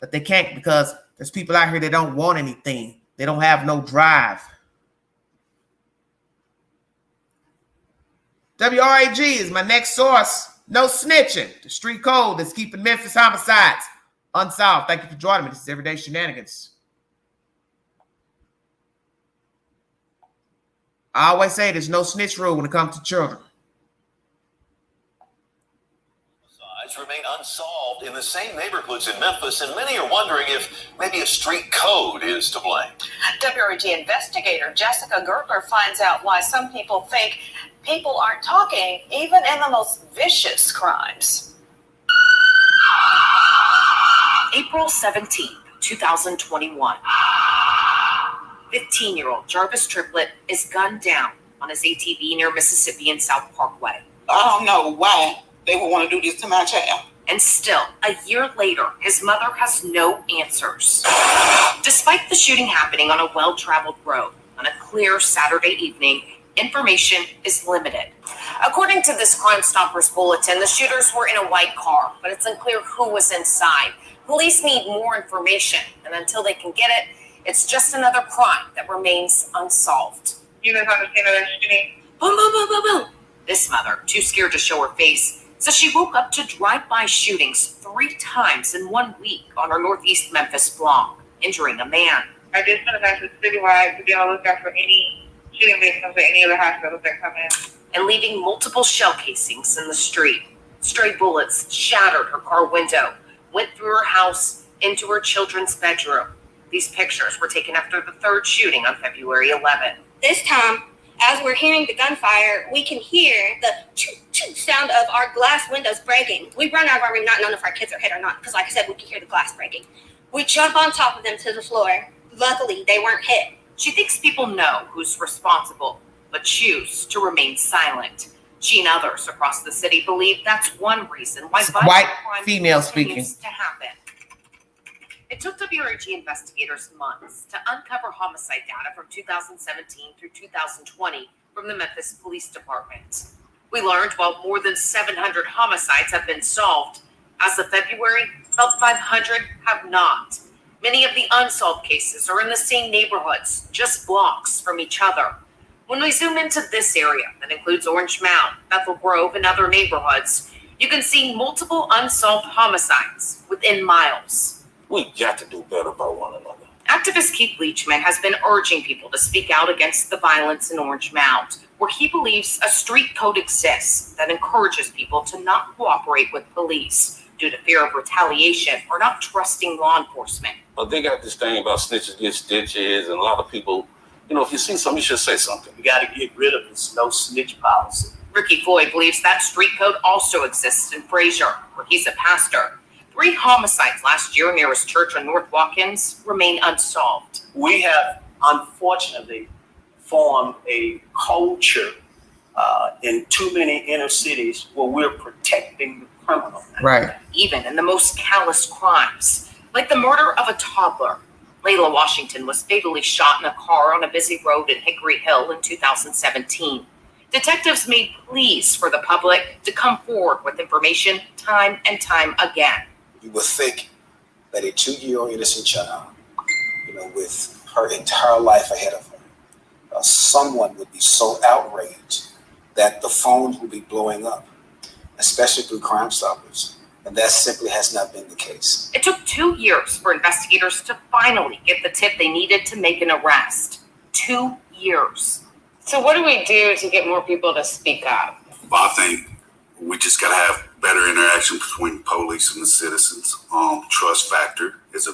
But they can't because there's people out here that don't want anything. They don't have no drive. WRAG is my next source. No Snitching, the street code that's keeping Memphis homicides unsolved. Thank you for joining me. This is Everyday Shenanigans. I always say there's no snitch rule when it comes to children. Homicides remain unsolved in the same neighborhoods in Memphis, and many are wondering if maybe a street code is to blame. WRG investigator Jessica Gertler finds out why some people think people aren't talking, even in the most vicious crimes. April 17th, 2021. 15-year-old Jarvis Triplett is gunned down on his ATV near Mississippi and South Parkway. I don't know why they would want to do this to my child. And still, a year later, his mother has no answers. Despite the shooting happening on a well-traveled road on a clear Saturday evening, information is limited. According to this Crime Stoppers bulletin, the shooters were in a white car, but it's unclear who was inside. Police need more information, and until they can get it, it's just another crime that remains unsolved. You guys understand that shooting? Boom, boom, boom, boom, boom. This mother, too scared to show her face, says she woke up to drive-by shootings 3 times in 1 week on her Northeast Memphis block, injuring a man. I did send a message citywide to be on the lookout for any shooting victims at any of the hospitals that come in. And leaving multiple shell casings in the street. Stray bullets shattered her car window, went through her house, into her children's bedroom. These pictures were taken after the 3rd shooting on February 11th. This time, as we're hearing the gunfire, we can hear the choo-choo sound of our glass windows breaking. We run out of our room not knowing if our kids are hit or not, because like I said, we can hear the glass breaking. We jump on top of them to the floor. Luckily, they weren't hit. She thinks people know who's responsible, but choose to remain silent. She and others across the city believe that's one reason why White female speaking to happen. It took WRG investigators months to uncover homicide data from 2017 through 2020 from the Memphis Police Department. We learned while more than 700 homicides have been solved, as of February, about 500 have not. Many of the unsolved cases are in the same neighborhoods, just blocks from each other. When we zoom into this area, that includes Orange Mound, Bethel Grove, and other neighborhoods, you can see multiple unsolved homicides within miles. We got to do better by one another. Activist Keith Leachman has been urging people to speak out against the violence in Orange Mound, where he believes a street code exists that encourages people to not cooperate with police due to fear of retaliation or not trusting law enforcement. Well, they got this thing about snitches get stitches, and a lot of people, if you see something, you should say something. We got to get rid of this no snitch policy. Ricky Floyd believes that street code also exists in Frazier, where he's a pastor. 3 homicides last year near his church on North Watkins remain unsolved. We have, unfortunately, formed a culture in too many inner cities where we're protecting the criminal. Right. Even in the most callous crimes, like the murder of a toddler. Layla Washington was fatally shot in a car on a busy road in Hickory Hill in 2017. Detectives made pleas for the public to come forward with information time and time again. You would think that a 2-year-old innocent child, with her entire life ahead of her, someone would be so outraged that the phones would be blowing up, especially through Crime Stoppers. And that simply has not been the case. It took 2 years for investigators to finally get the tip they needed to make an arrest. 2 years. So what do we do to get more people to speak up? Well, I think we just got to have better interaction between police and the citizens. Trust factor is a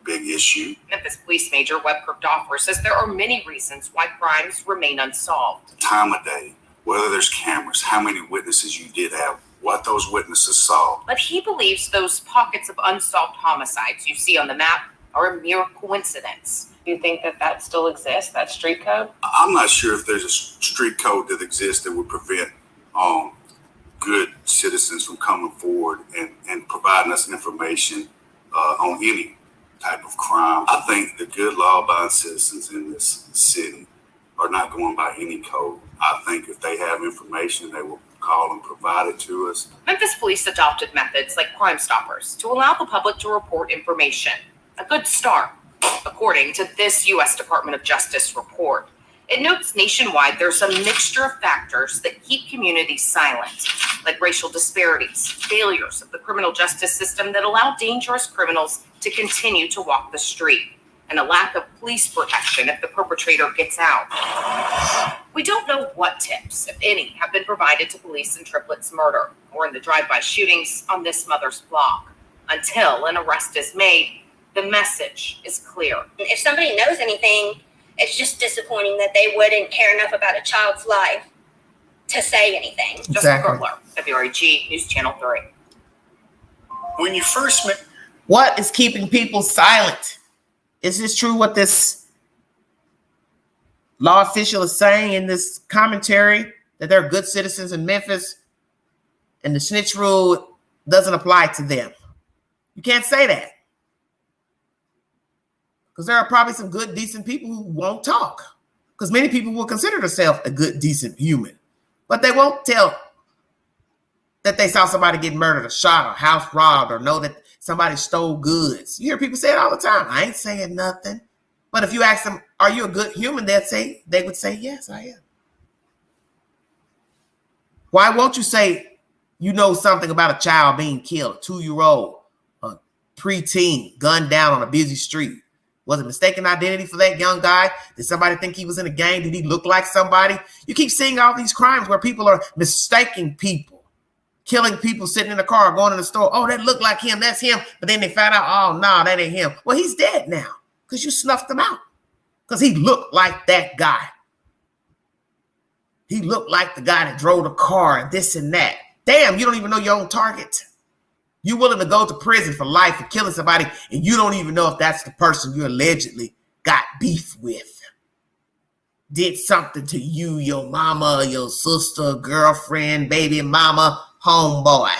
big issue. Memphis Police Major Webb Kirkdorfer says there are many reasons why crimes remain unsolved. Time of day, whether there's cameras, how many witnesses you did have, what those witnesses saw. But he believes those pockets of unsolved homicides you see on the map are a mere coincidence. Do you think that still exists, that street code? I'm not sure if there's a street code that exists that would prevent good citizens from coming forward and providing us information on any type of crime. I think the good law-abiding citizens in this city are not going by any code. I think if they have information, they will call and provide it to us. Memphis police adopted methods like Crime Stoppers to allow the public to report information. A good start, according to this U.S. Department of Justice report. It notes nationwide there's a mixture of factors that keep communities silent, like racial disparities, failures of the criminal justice system that allow dangerous criminals to continue to walk the street, and a lack of police protection if the perpetrator gets out. We don't know what tips, if any, have been provided to police in Triplett's murder or in the drive-by shootings on this mother's block. Until an arrest is made, the message is clear. If somebody knows anything, it's just disappointing that they wouldn't care enough about a child's life to say anything. Exactly. Justin Gertler, WREG News Channel 3. When you first met, what is keeping people silent? Is this true what this law official is saying in this commentary, that they're good citizens in Memphis and the snitch rule doesn't apply to them? You can't say that, because there are probably some good, decent people who won't talk, because many people will consider themselves a good, decent human, but they won't tell that they saw somebody get murdered or shot or house robbed or know that somebody stole goods. You hear people say it all the time. I ain't saying nothing. But if you ask them, are you a good human? They would say, yes, I am. Why won't you say you know something about a child being killed, a 2-year-old, a preteen, gunned down on a busy street? Was it mistaken identity for that young guy? Did somebody think he was in a gang? Did he look like somebody? You keep seeing all these crimes where people are mistaking people, killing people sitting in a car, going in the store. Oh, that looked like him. That's him. But then they found out, oh, no, that ain't him. Well, he's dead now because you snuffed him out, because he looked like that guy. He looked like the guy that drove the car and this and that. Damn, you don't even know your own target. You're willing to go to prison for life for killing somebody, and you don't even know if that's the person you allegedly got beef with. Did something to you, your mama, your sister, girlfriend, baby mama, homeboy.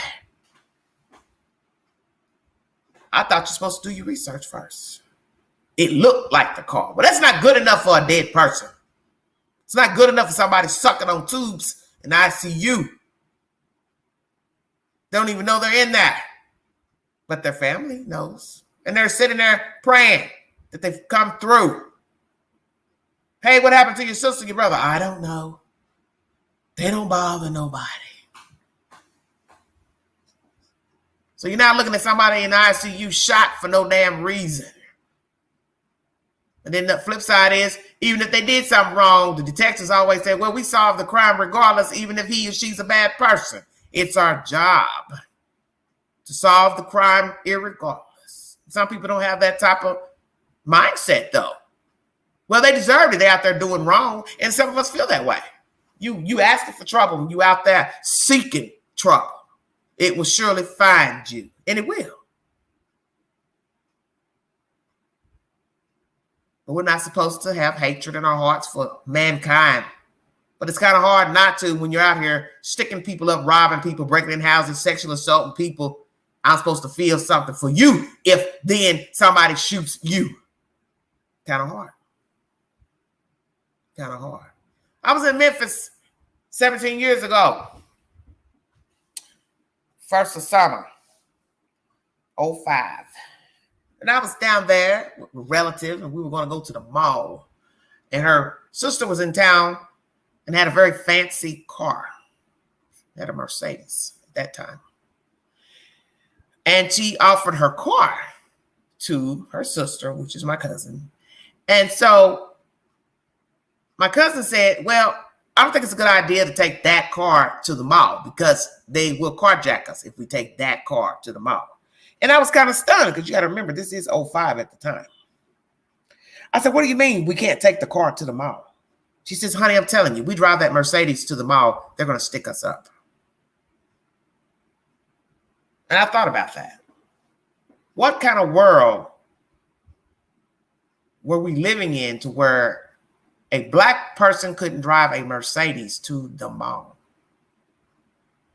I thought you're supposed to do your research first. It looked like the car, but that's not good enough for a dead person. It's not good enough for somebody sucking on tubes in ICU. They don't even know they're in there. But their family knows. And they're sitting there praying that they've come through. Hey, what happened to your sister, your brother? I don't know. They don't bother nobody. So you're not looking at somebody in the ICU shot for no damn reason. And then the flip side is, even if they did something wrong, the detectives always say, well, we solved the crime regardless, even if he or she's a bad person. It's our job to solve the crime irregardless. Some people don't have that type of mindset, though. Well, they deserve it. They're out there doing wrong, and some of us feel that way. You asking for trouble when you out there seeking trouble. It will surely find you, and it will. But we're not supposed to have hatred in our hearts for mankind. But it's kind of hard not to when you're out here sticking people up, robbing people, breaking in houses, sexually assaulting people. I'm supposed to feel something for you if then somebody shoots you. Kind of hard. Kind of hard. I was in Memphis 17 years ago. First of summer, 05. And I was down there with a relative, and we were going to go to the mall. And her sister was in town and had a very fancy car. Had a Mercedes at that time. And she offered her car to her sister, which is my cousin. And so my cousin said, well, I don't think it's a good idea to take that car to the mall because they will carjack us if we take that car to the mall. And I was kind of stunned because you got to remember, this is 05 at the time. I said, what do you mean we can't take the car to the mall? She says, honey, I'm telling you, we drive that Mercedes to the mall, they're going to stick us up. And I thought about that. What kind of world were we living in to where a black person couldn't drive a Mercedes to the mall?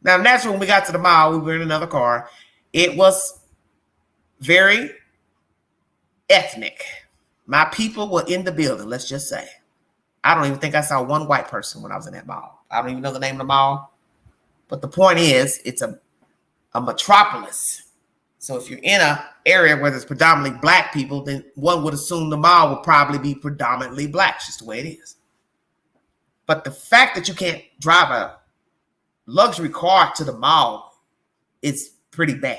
Now, naturally, when we got to the mall, we were in another car. It was very ethnic. My people were in the building, let's just say. I don't even think I saw one white person when I was in that mall. I don't even know the name of the mall. But the point is, it's a metropolis. So if you're in an area where there's predominantly black people, then one would assume the mall will probably be predominantly black. It's just the way it is. But the fact that you can't drive a luxury car to the mall is pretty bad.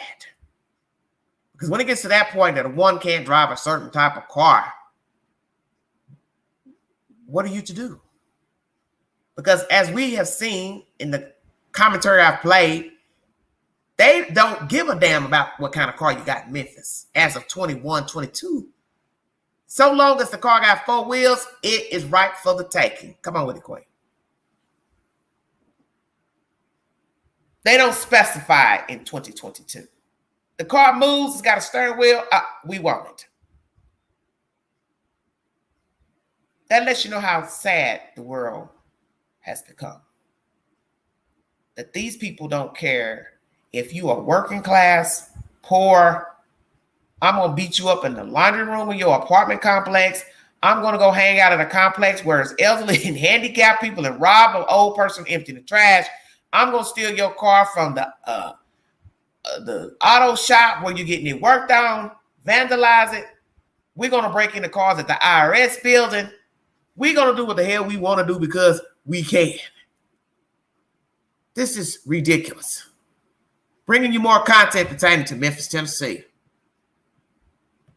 Because when it gets to that point that one can't drive a certain type of car, what are you to do? Because as we have seen in the commentary I've played, they don't give a damn about what kind of car you got in Memphis as of 21, 22. So long as the car got four wheels, it is right for the taking. Come on with it, Queen. They don't specify in 2022. The car moves, it's got a steering wheel, we want it. That lets you know how sad the world has become. That these people don't care if you are working class, poor. I'm going to beat you up in the laundry room of your apartment complex. I'm going to go hang out at a complex where it's elderly and handicapped people and rob an old person, empty the trash. I'm going to steal your car from the auto shop where you're getting it worked on, vandalize it. We're going to break into cars at the IRS building. We're going to do what the hell we want to do because we can. This is ridiculous. Bringing you more content pertaining to Memphis, Tennessee.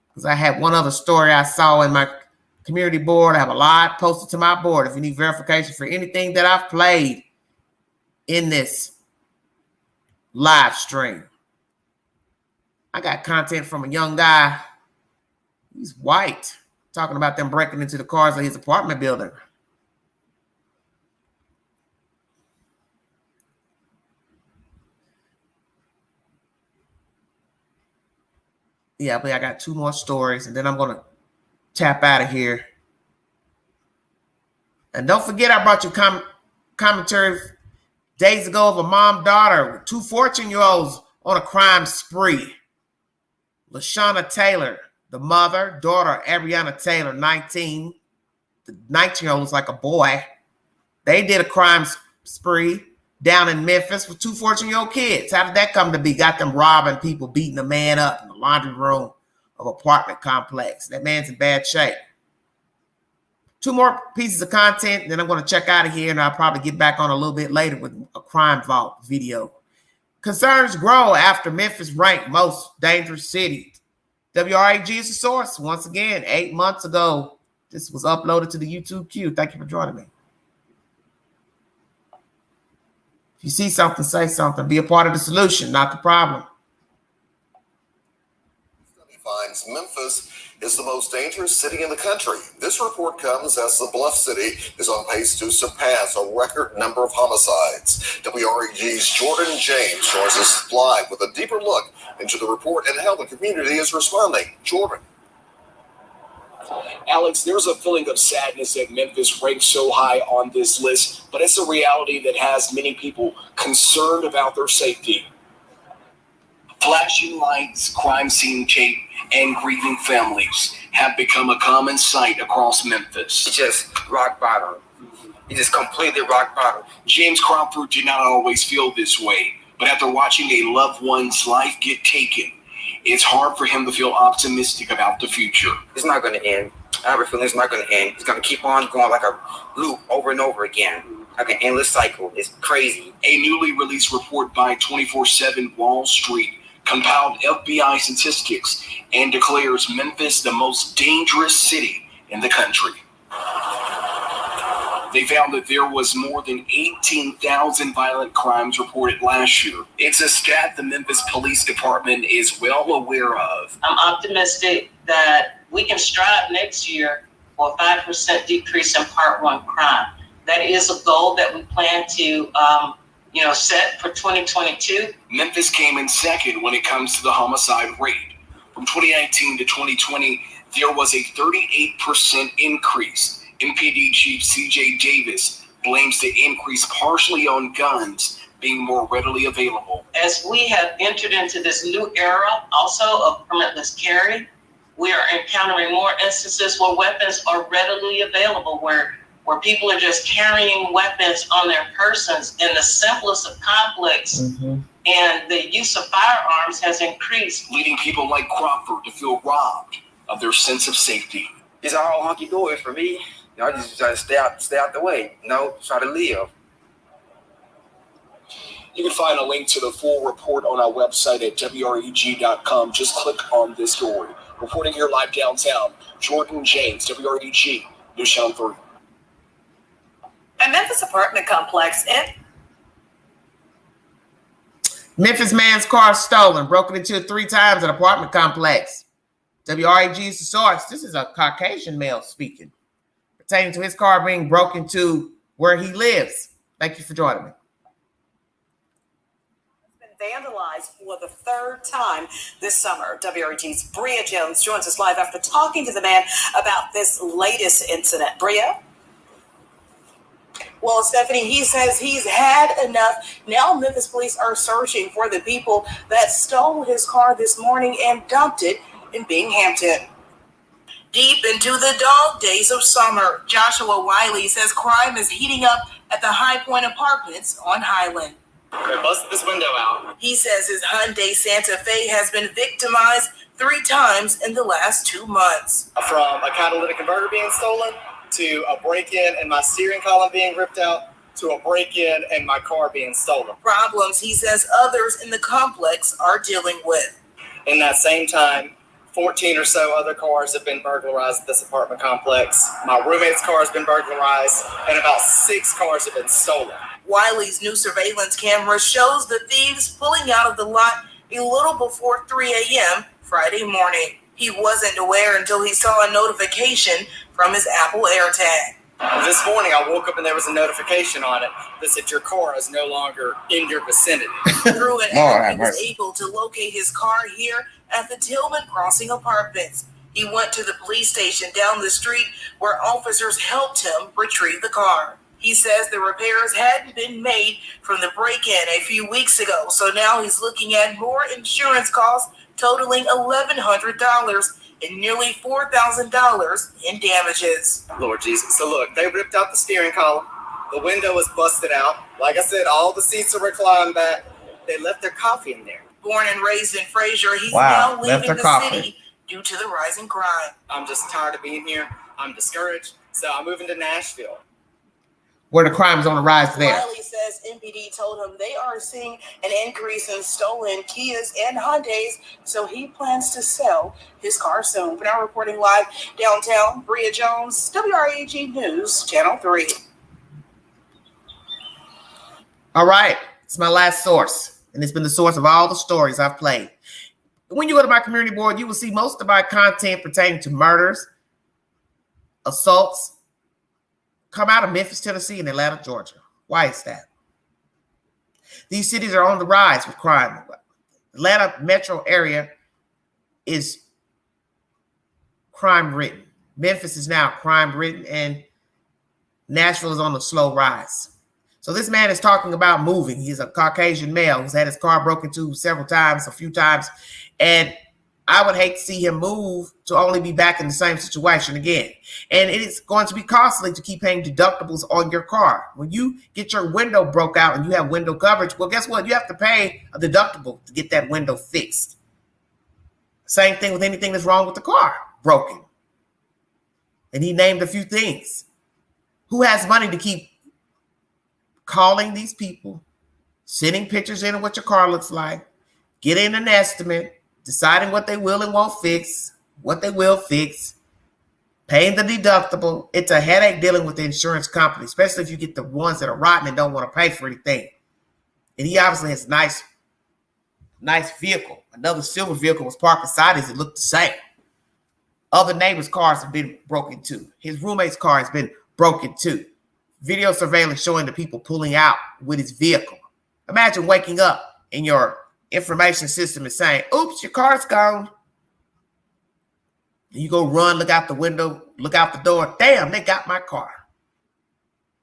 Because I had one other story I saw in my community board. I have a lot posted to my board if you need verification for anything that I've played in this live stream. I got content from a young guy. He's white, talking about them breaking into the cars of his apartment building. Yeah, but I got two more stories, and then I'm going to tap out of here. And don't forget, I brought you commentary days ago of a mom-daughter with two 14-year-olds on a crime spree. LaShawna Taylor, the mother, daughter Ariana Taylor, 19. The 19-year-old was like a boy. They did a crime spree down in Memphis with two 14-year-old kids. How did that come to be? Got them robbing people, beating a man up in the laundry room of an apartment complex. That man's in bad shape. Two more pieces of content, then I'm going to check out of here, and I'll probably get back on a little bit later with a crime vault video. Concerns grow after Memphis ranked most dangerous city. WRAG is the source. Once again, 8 months ago, this was uploaded to the YouTube queue. Thank you for joining me. If you see something, say something. Be a part of the solution, not the problem. Study finds Memphis is the most dangerous city in the country. This report comes as the Bluff City is on pace to surpass a record number of homicides. WREG's Jordan James joins us live with a deeper look into the report and how the community is responding. Jordan. Alex, there's a feeling of sadness that Memphis ranks so high on this list, but it's a reality that has many people concerned about their safety. Flashing lights, crime scene tape, and grieving families have become a common sight across Memphis. It's just rock bottom. It's just completely rock bottom. James Crawford did not always feel this way, but after watching a loved one's life get taken, It's hard for him to feel optimistic about the future. It's not going to end. I have a feeling it's not going to end. It's going to keep on going like a loop over and over again, like an endless cycle. It's crazy. A newly released report by 24/7 Wall Street compiled FBI statistics and declares Memphis the most dangerous city in the country. They found that there was more than 18,000 violent crimes reported last year. It's a stat the Memphis Police Department is well aware of. I'm optimistic that we can strive next year for a 5% decrease in Part 1 crime. That is a goal that we plan to set for 2022. Memphis came in second when it comes to the homicide rate. From 2019 to 2020, there was a 38% increase. MPD Chief CJ Davis blames the increase partially on guns being more readily available. As we have entered into this new era also of permitless carry, we are encountering more instances where weapons are readily available, where people are just carrying weapons on their persons in the simplest of conflicts. And the use of firearms has increased, leading people like Crawford to feel robbed of their sense of safety. It's all hunky-dory for me. I just try to stay out the way, try to live. You can find a link to the full report on our website at WREG.com. Just click on this story. Reporting here live downtown, Jordan James, WREG, News Channel 3. A Memphis apartment complex in Memphis man's car stolen, broken into 3 times at apartment complex. WREG is the source. This is a Caucasian male speaking, pertaining to his car being broken to where he lives. Thank you for joining me. It's been vandalized for the 3rd time this summer. WREG's Bria Jones joins us live after talking to the man about this latest incident. Bria? Well, Stephanie, he says he's had enough. Now Memphis police are searching for the people that stole his car this morning and dumped it in Binghamton. Deep into the dog days of summer, Joshua Wiley says crime is heating up at the High Point Apartments on Highland. They busted this window out. He says his Hyundai Santa Fe has been victimized 3 times in the last 2 months. From a catalytic converter being stolen, to a break-in and my steering column being ripped out, to a break-in and my car being stolen. Problems he says others in the complex are dealing with. In that same time, 14 or so other cars have been burglarized at this apartment complex. My roommate's car has been burglarized, and about 6 cars have been stolen. Wiley's new surveillance camera shows the thieves pulling out of the lot a little before 3 a.m. Friday morning. He wasn't aware until he saw a notification from his Apple AirTag. This morning I woke up and there was a notification on it that said your car is no longer in your vicinity. Through an app, he was able to locate his car here at the Tillman Crossing Apartments. He went to the police station down the street where officers helped him retrieve the car. He says the repairs hadn't been made from the break-in a few weeks ago, so now he's looking at more insurance costs totaling $1,100 and nearly $4,000 in damages. Lord Jesus. So look, they ripped out the steering column. The window was busted out. Like I said, all the seats are reclined back. They left their coffee in there. Born and raised in Fraser, he's now leaving the city due to the rising crime. I'm just tired of being here. I'm discouraged. So I'm moving to Nashville, where the crime's on the rise there. Wiley says MPD told him they are seeing an increase in stolen Kias and Hyundais, so he plans to sell his car soon. We're now reporting live downtown, Bria Jones, WREG News, Channel 3. All right, it's my last source, and it's been the source of all the stories I've played. When you go to my community board, you will see most of my content pertaining to murders, assaults, come out of Memphis, Tennessee, and Atlanta, Georgia. Why is that? These cities are on the rise with crime. Atlanta metro area is crime-ridden. Memphis is now crime-ridden, and Nashville is on the slow rise. So this man is talking about moving. He's a Caucasian male who's had his car broken into several times, a few times, and I would hate to see him move to only be back in the same situation again. And it is going to be costly to keep paying deductibles on your car. When you get your window broke out and you have window coverage, well, guess what? You have to pay a deductible to get that window fixed. Same thing with anything that's wrong with the car, broken. And he named a few things. Who has money to keep calling these people, sending pictures in of what your car looks like, getting an estimate, deciding what they will and won't fix, what they will fix, paying the deductible? It's a headache dealing with the insurance company, especially if you get the ones that are rotten and don't want to pay for anything. And he obviously has nice vehicle. Another silver vehicle was parked beside his. It looked the same. Other neighbors' cars have been broken too. His roommate's car has been broken too. Video surveillance showing the people pulling out with his vehicle. Imagine waking up and your information system is saying, oops, your car's gone. And you go run, look out the window, look out the door. Damn, they got my car.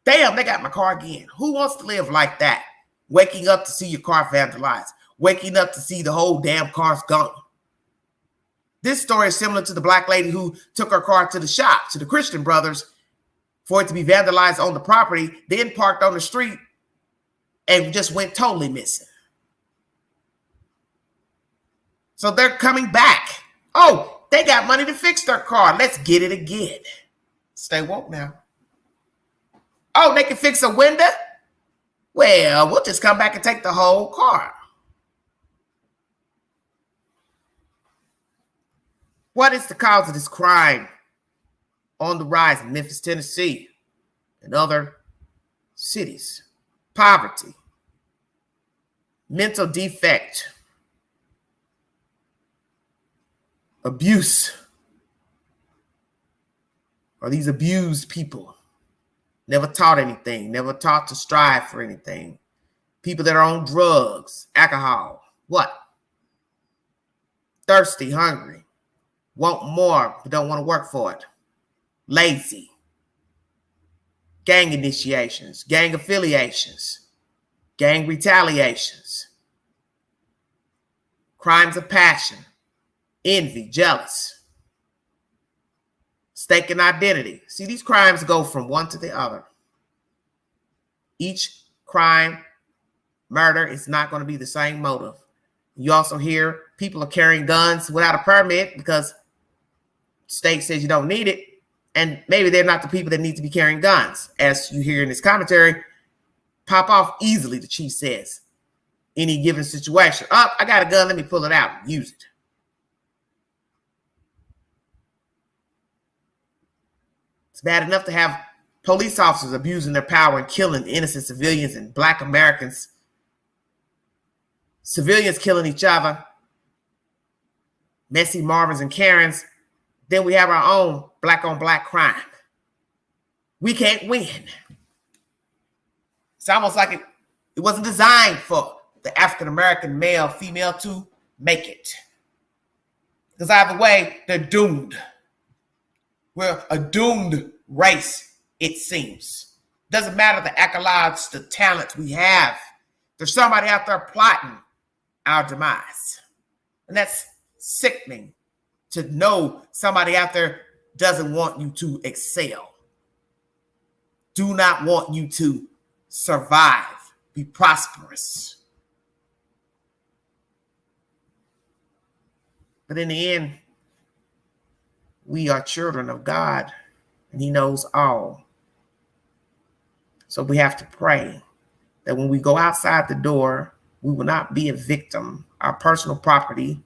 Damn, they got my car again. Who wants to live like that? Waking up to see your car vandalized. Waking up to see the whole damn car's gone. This story is similar to the black lady who took her car to the shop, to the Christian Brothers, for it to be vandalized on the property, then parked on the street and just went totally missing. So they're coming back. Oh, they got money to fix their car. Let's get it again. Stay woke now. Oh, they can fix a window? Well, we'll just come back and take the whole car. What is the cause of this crime on the rise in Memphis, Tennessee, and other cities? Poverty, mental defect, abuse. Are these abused people? Never taught anything, never taught to strive for anything. People that are on drugs, alcohol, what? Thirsty, hungry, want more, but don't want to work for it. Lazy. Gang initiations, gang affiliations, gang retaliations, crimes of passion, envy, jealous, mistaken identity. See, these crimes go from one to the other. Each crime, murder, is not going to be the same motive. You also hear people are carrying guns without a permit because the state says you don't need it. And maybe they're not the people that need to be carrying guns. As you hear in this commentary, pop off easily, the chief says. Any given situation. Oh, I got a gun, let me pull it out and use it. It's bad enough to have police officers abusing their power and killing innocent civilians and black Americans. Civilians killing each other. Messy Marvins and Karens. Then we have our own black on black crime. We can't win. It's almost like it wasn't designed for the African-American male, female to make it. Because either way, they're doomed. We're a doomed race, it seems. Doesn't matter the accolades, the talents we have. There's somebody out there plotting our demise. And that's sickening to know somebody out there doesn't want you to excel. Do not want you to survive, be prosperous. But in the end, we are children of God, and He knows all. So we have to pray that when we go outside the door, we will not be a victim. Our personal property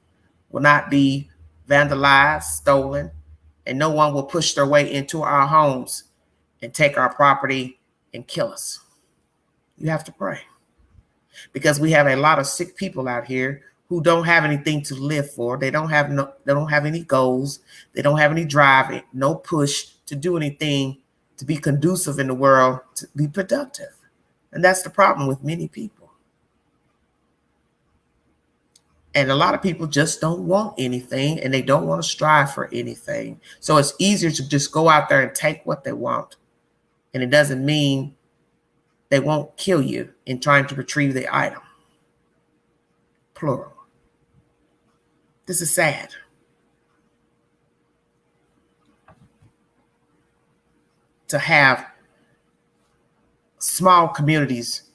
will not be vandalized, stolen, and no one will push their way into our homes and take our property and kill us. You have to pray. Because we have a lot of sick people out here who don't have anything to live for. They don't have any goals. They don't have any drive, no push to do anything to be conducive in the world, to be productive. And that's the problem with many people. And a lot of people just don't want anything, and they don't want to strive for anything. So it's easier to just go out there and take what they want. And it doesn't mean they won't kill you in trying to retrieve the item. Plural. This is sad. To have small communities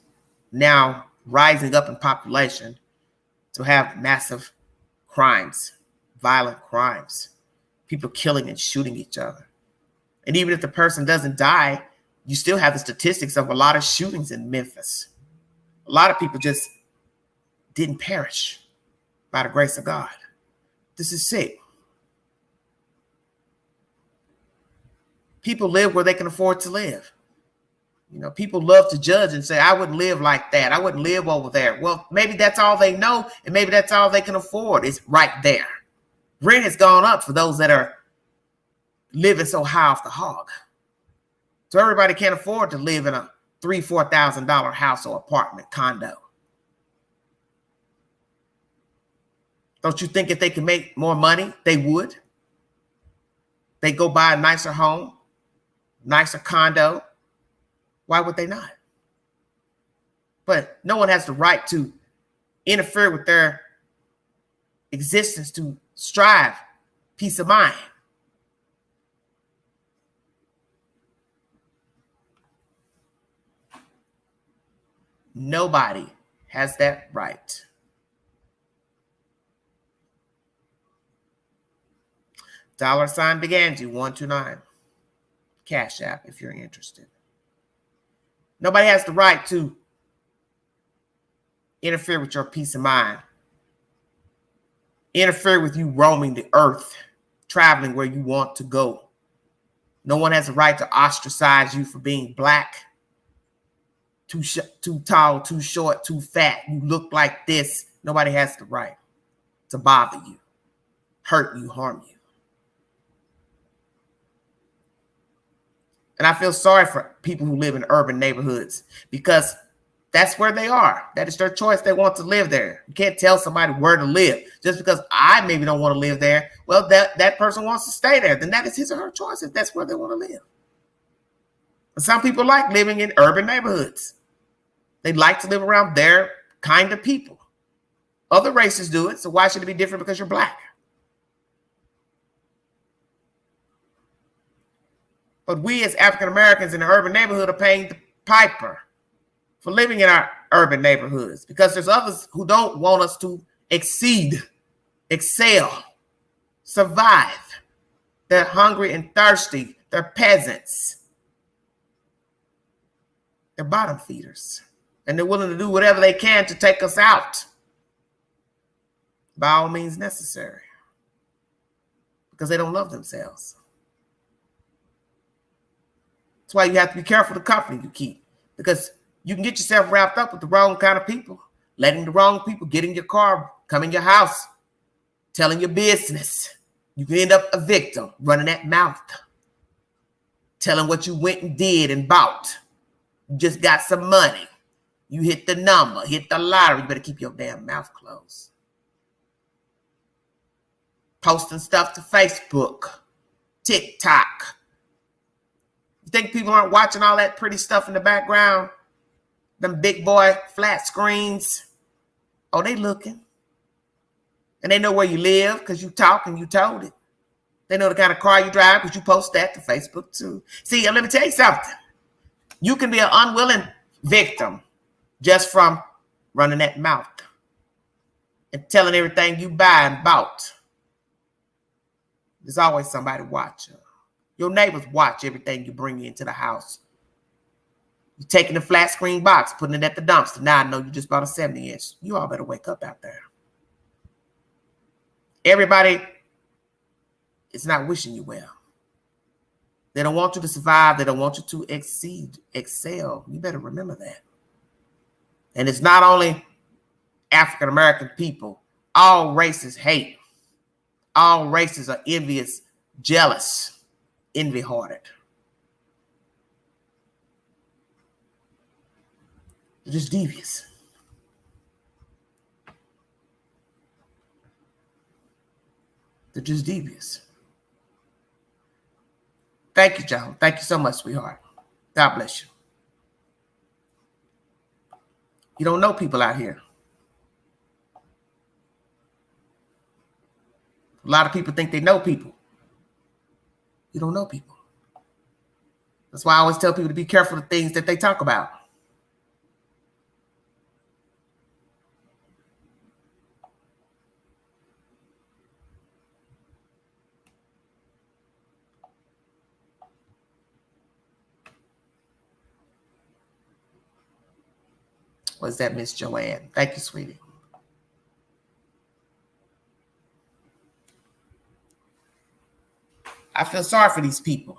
now rising up in population to have massive crimes, violent crimes, people killing and shooting each other. And even if the person doesn't die, you still have the statistics of a lot of shootings in Memphis. A lot of people just didn't perish by the grace of God. This is sick. People live where they can afford to live. You know, people love to judge and say, I wouldn't live like that. I wouldn't live over there. Well, maybe that's all they know, and maybe that's all they can afford. It's right there. Rent has gone up for those that are living so high off the hog. So everybody can't afford to live in a $3,000, $4,000 house or apartment, condo. Don't you think if they could make more money, they would? They go buy a nicer home, nicer condo. Why would they not? But no one has the right to interfere with their existence to strive peace of mind. Nobody has that right. $ Big Angie 129. Cash App if you're interested. Nobody has the right to interfere with your peace of mind. Interfere with you roaming the earth, traveling where you want to go. No one has the right to ostracize you for being black, too tall, too short, too fat. You look like this. Nobody has the right to bother you, hurt you, harm you. And I feel sorry for people who live in urban neighborhoods because that's where they are. That is their choice. They want to live there. You can't tell somebody where to live just because I maybe don't want to live there. Well, that person wants to stay there. Then that is his or her choice if that's where they want to live. But some people like living in urban neighborhoods. They like to live around their kind of people. Other races do it, so why should it be different because you're black? But we as African Americans in the urban neighborhood are paying the piper for living in our urban neighborhoods because there's others who don't want us to exceed, excel, survive. They're hungry and thirsty. They're peasants. They're bottom feeders. And they're willing to do whatever they can to take us out by all means necessary because they don't love themselves. That's why you have to be careful the company you keep because you can get yourself wrapped up with the wrong kind of people, letting the wrong people get in your car, come in your house, telling your business. You can end up a victim, running that mouth, telling what you went and did and bought. You just got some money. You hit the number, hit the lottery. You better keep your damn mouth closed. Posting stuff to Facebook, TikTok. You think people aren't watching all that pretty stuff in the background? Them big boy flat screens. Oh, they looking. And they know where you live because you talk and you told it. They know the kind of car you drive because you post that to Facebook too. See, let me tell you something. You can be an unwilling victim just from running that mouth and telling everything you buy and bought. There's always somebody watching. Your neighbors watch everything you bring into the house. You're taking the flat screen box, putting it at the dumpster. Now I know you just bought a 70-inch. You all better wake up out there. Everybody is not wishing you well. They don't want you to survive. They don't want you to excel. You better remember that. And it's not only African-American people. All races hate. All races are envious, jealous, envy-hearted. They're just devious. They're just devious. Thank you, John. Thank you so much, sweetheart. God bless you. You don't know people out here. A lot of people think they know people. You don't know people. That's why I always tell people to be careful of the things that they talk about. Was that Miss Joanne? Thank you, sweetie. I feel sorry for these people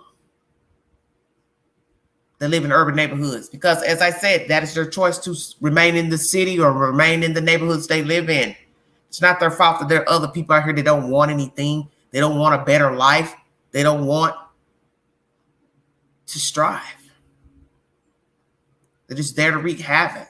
that live in urban neighborhoods because, as I said, that is their choice to remain in the city or remain in the neighborhoods they live in. It's not their fault that there are other people out here that don't want anything. They don't want a better life. They don't want to strive. They're just there to wreak havoc.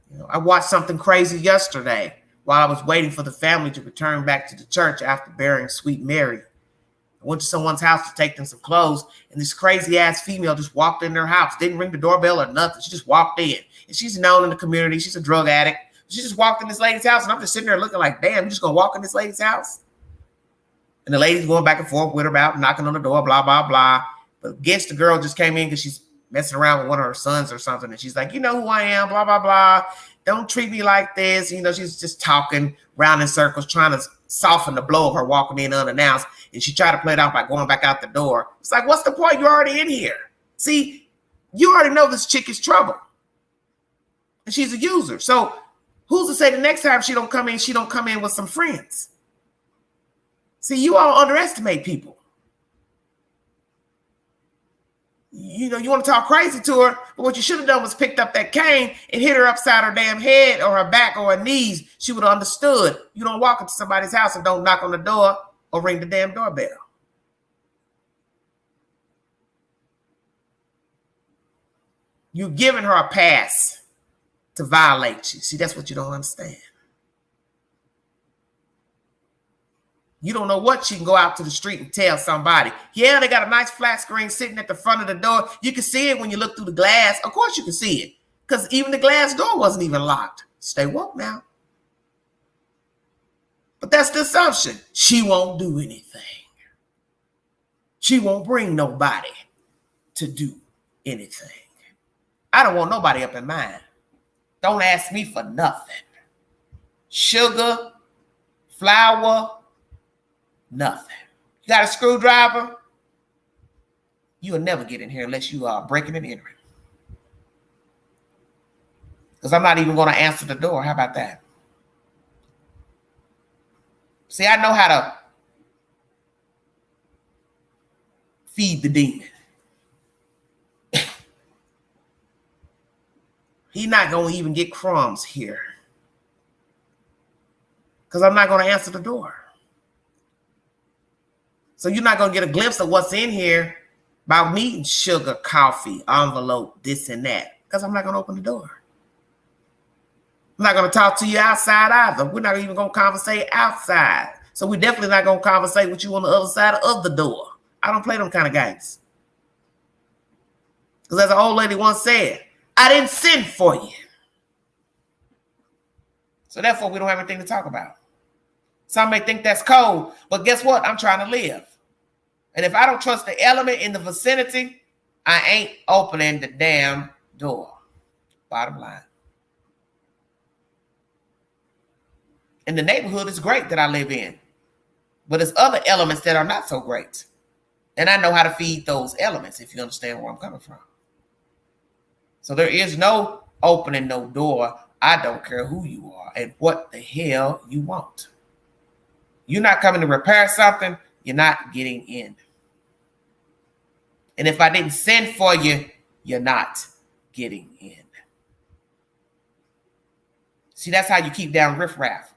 You know, I watched something crazy yesterday while I was waiting for the family to return back to the church after burying Sweet Mary. I went to someone's house to take them some clothes, and this crazy-ass female just walked in their house, didn't ring the doorbell or nothing. She just walked in, and she's known in the community. She's a drug addict. She just walked in this lady's house, and I'm just sitting there looking like, damn, you just going to walk in this lady's house? And the lady's going back and forth with her about knocking on the door, blah, blah, blah. But guess the girl just came in because she's messing around with one of her sons or something, and she's like, you know who I am, blah, blah, blah. Don't treat me like this. You know, she's just talking round in circles, trying to soften the blow of her walking in unannounced. And she tried to play it out by going back out the door. It's like, what's the point? You're already in here. See, you already know this chick is trouble. And she's a user. So who's to say the next time she don't come in with some friends? See, you all underestimate people. You know, you want to talk crazy to her, but what you should have done was picked up that cane and hit her upside her damn head or her back or her knees. She would have understood. You don't walk into somebody's house and don't knock on the door or ring the damn doorbell. You're giving her a pass to violate you. See, that's what you don't understand. You don't know what she can go out to the street and tell somebody. Yeah, they got a nice flat screen sitting at the front of the door. You can see it when you look through the glass. Of course you can see it because even the glass door wasn't even locked. Stay woke now. But that's the assumption. She won't do anything. She won't bring nobody to do anything. I don't want nobody up in mine. Don't ask me for nothing. Sugar, flour, nothing. You got a screwdriver? You'll never get in here unless you are breaking and entering. Because I'm not even going to answer the door. How about that? See, I know how to feed the demon. He's not going to even get crumbs here. Because I'm not going to answer the door. So you're not going to get a glimpse of what's in here by me eating sugar, coffee, envelope, this and that. Because I'm not going to open the door. I'm not going to talk to you outside either. We're not even going to conversate outside. So we're definitely not going to conversate with you on the other side of the door. I don't play them kind of games. Because as an old lady once said, I didn't send for you. So therefore, we don't have anything to talk about. Some may think that's cold, but guess what? I'm trying to live. And if I don't trust the element in the vicinity, I ain't opening the damn door. Bottom line. And the neighborhood is great that I live in. But there's other elements that are not so great. And I know how to feed those elements, if you understand where I'm coming from. So there is no opening no door. I don't care who you are and what the hell you want. You're not coming to repair something, you're not getting in. And if I didn't send for you, you're not getting in. See, that's how you keep down riffraff.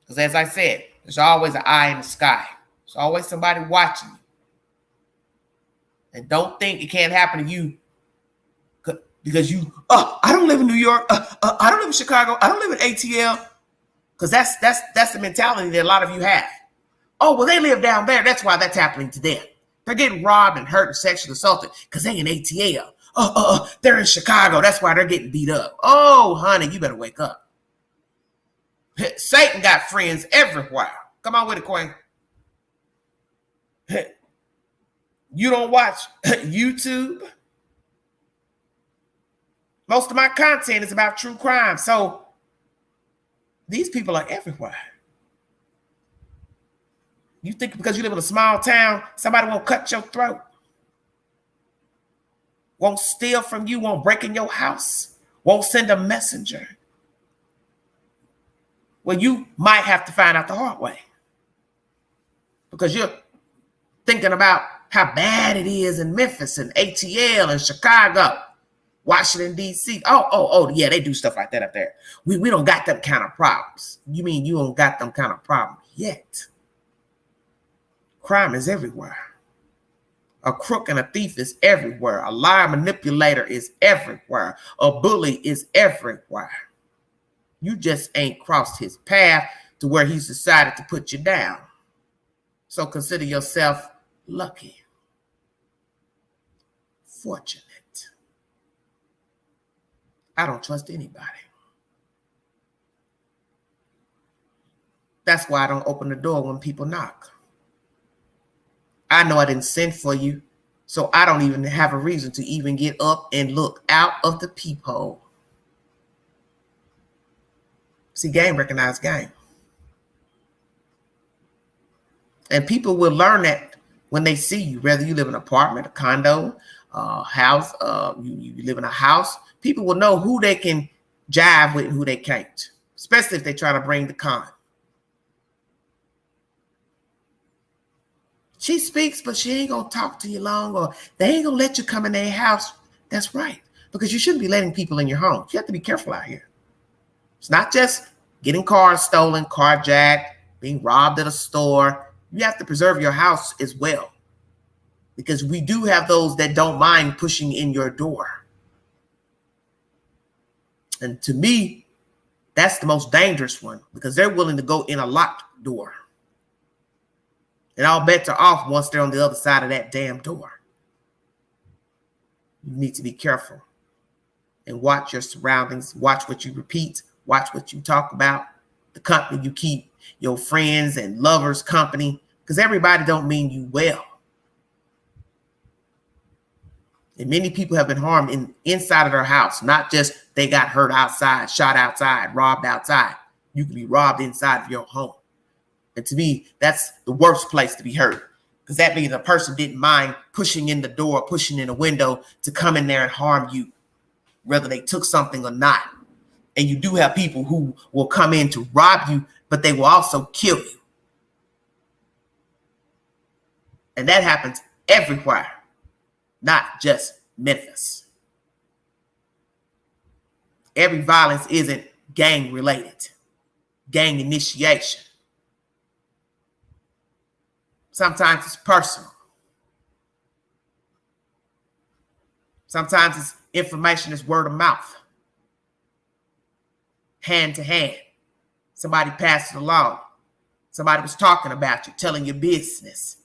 Because as I said, there's always an eye in the sky. There's always somebody watching you. And don't think it can't happen to you because you, I don't live in New York. I don't live in Chicago. I don't live in ATL. Because that's the mentality that a lot of you have. Oh, well, they live down there. That's why that's happening to them. They're getting robbed and hurt and sexually assaulted because they in ATL. They're in Chicago. That's why they're getting beat up. Oh, honey, you better wake up. Satan got friends everywhere. Come on with it, Queen. You don't watch YouTube? Most of my content is about true crime. So these people are everywhere. You think because you live in a small town, somebody won't cut your throat, won't steal from you, won't break in your house, won't send a messenger? Well, you might have to find out the hard way because you're thinking about how bad it is in Memphis and ATL and Chicago, Washington, D.C. Oh, yeah, they do stuff like that up there. We don't got them kind of problems. You mean you don't got them kind of problems yet? Crime is everywhere. A crook and a thief is everywhere. A liar manipulator is everywhere. A bully is everywhere. You just ain't crossed his path to where he's decided to put you down. So consider yourself lucky, fortunate. I don't trust anybody. That's why I don't open the door when people knock. I know I didn't send for you, so I don't even have a reason to even get up and look out of the peephole. See, game recognize game. And people will learn that when they see you, whether you live in an apartment, a condo, house, you live in a house, people will know who they can jive with and who they can't, especially if they try to bring the con. She speaks, but she ain't going to talk to you long, or they ain't going to let you come in their house. That's right, because you shouldn't be letting people in your home. You have to be careful out here. It's not just getting cars stolen, carjacked, being robbed at a store. You have to preserve your house as well, because we do have those that don't mind pushing in your door. And to me, that's the most dangerous one, because they're willing to go in a locked door. And all bets are off once they're on the other side of that damn door. You need to be careful and watch your surroundings, watch what you repeat, watch what you talk about, the company you keep, your friends and lovers company, because everybody don't mean you well. And many people have been harmed inside of their house, not just they got hurt outside, shot outside, robbed outside. You can be robbed inside of your home. And to me, that's the worst place to be hurt, because that means a person didn't mind pushing in the door, pushing in a window to come in there and harm you, whether they took something or not. And you do have people who will come in to rob you, but they will also kill you. And that happens everywhere, not just Memphis. Every violence isn't gang related, gang initiation. Sometimes it's personal. Sometimes it's information that's word of mouth, hand to hand. Somebody passed it along. Somebody was talking about you, telling your business.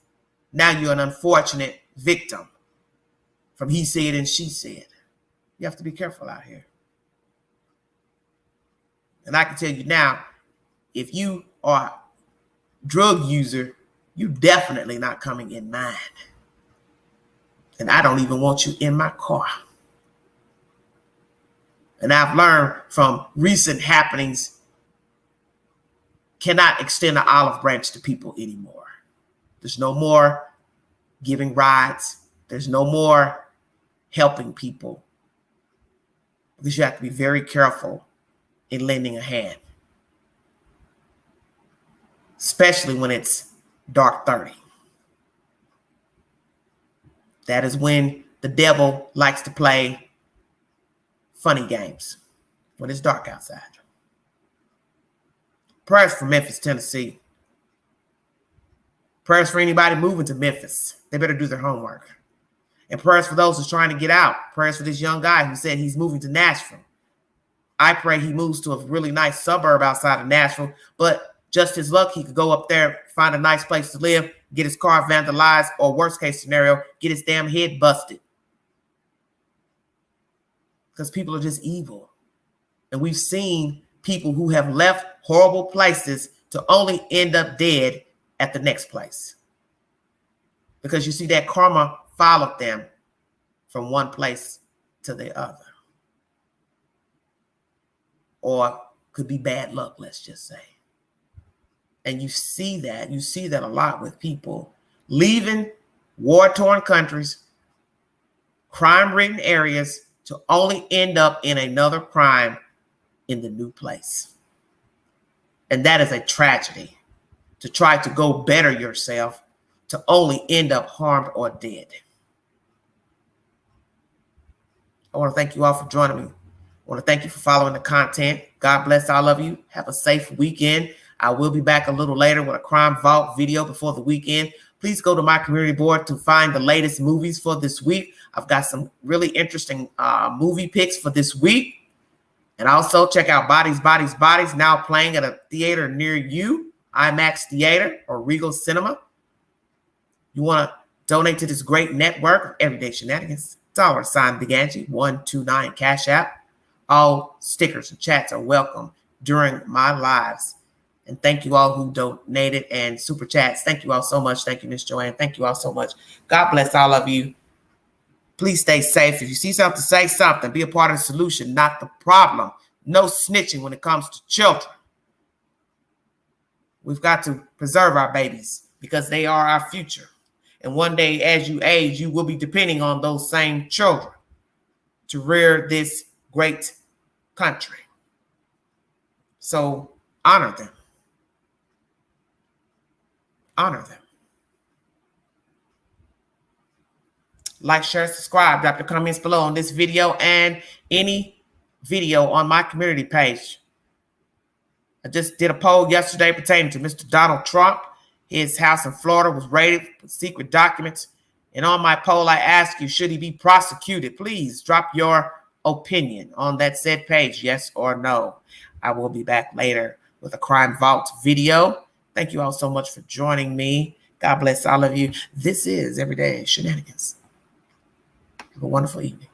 Now you're an unfortunate victim from he said and she said. You have to be careful out here. And I can tell you now, if you are a drug user, you definitely not coming in mine. And I don't even want you in my car. And I've learned from recent happenings, cannot extend an olive branch to people anymore. There's no more giving rides. There's no more helping people, because you have to be very careful in lending a hand, especially when it's dark 30. That is when the devil likes to play funny games, when it's dark outside. Prayers for Memphis, Tennessee. Prayers for anybody moving to Memphis. They better do their homework. And prayers for those who's trying to get out. Prayers for this young guy who said he's moving to Nashville. I pray he moves to a really nice suburb outside of Nashville, but just his luck, he could go up there, find a nice place to live, get his car vandalized, or worst case scenario, get his damn head busted. Because people are just evil. And we've seen people who have left horrible places to only end up dead at the next place. Because you see, that karma followed them from one place to the other. Or could be bad luck, let's just say. And you see that a lot with people leaving war-torn countries, crime-ridden areas to only end up in another crime in the new place. And that is a tragedy, to try to go better yourself to only end up harmed or dead. I want to thank you all for joining me. I want to thank you for following the content. God bless all of you. Have a safe weekend. I will be back a little later with a Crime Vault video before the weekend. Please go to my community board to find the latest movies for this week. I've got some really interesting movie picks for this week. And also check out Bodies, Bodies, Bodies, now playing at a theater near you, IMAX Theater or Regal Cinema. You want to donate to this great network of everyday shenanigans? $sign Big Angie 129 Cash App. All stickers and chats are welcome during my lives. And thank you all who donated and super chats. Thank you all so much. Thank you, Miss Joanne. Thank you all so much. God bless all of you. Please stay safe. If you see something, say something. Be a part of the solution, not the problem. No snitching when it comes to children. We've got to preserve our babies because they are our future. And one day, as you age, you will be depending on those same children to rear this great country. So honor them. Honor them. Like, share, subscribe. Drop your comments below on this video and any video on my community page. I just did a poll yesterday pertaining to Mr. Donald Trump. His house in Florida was raided with secret documents. And on my poll, I asked you, should he be prosecuted? Please drop your opinion on that said page, yes or no. I will be back later with a Crime Vault video. Thank you all so much for joining me. God bless all of you. This is Everyday Shenanigans. Have a wonderful evening.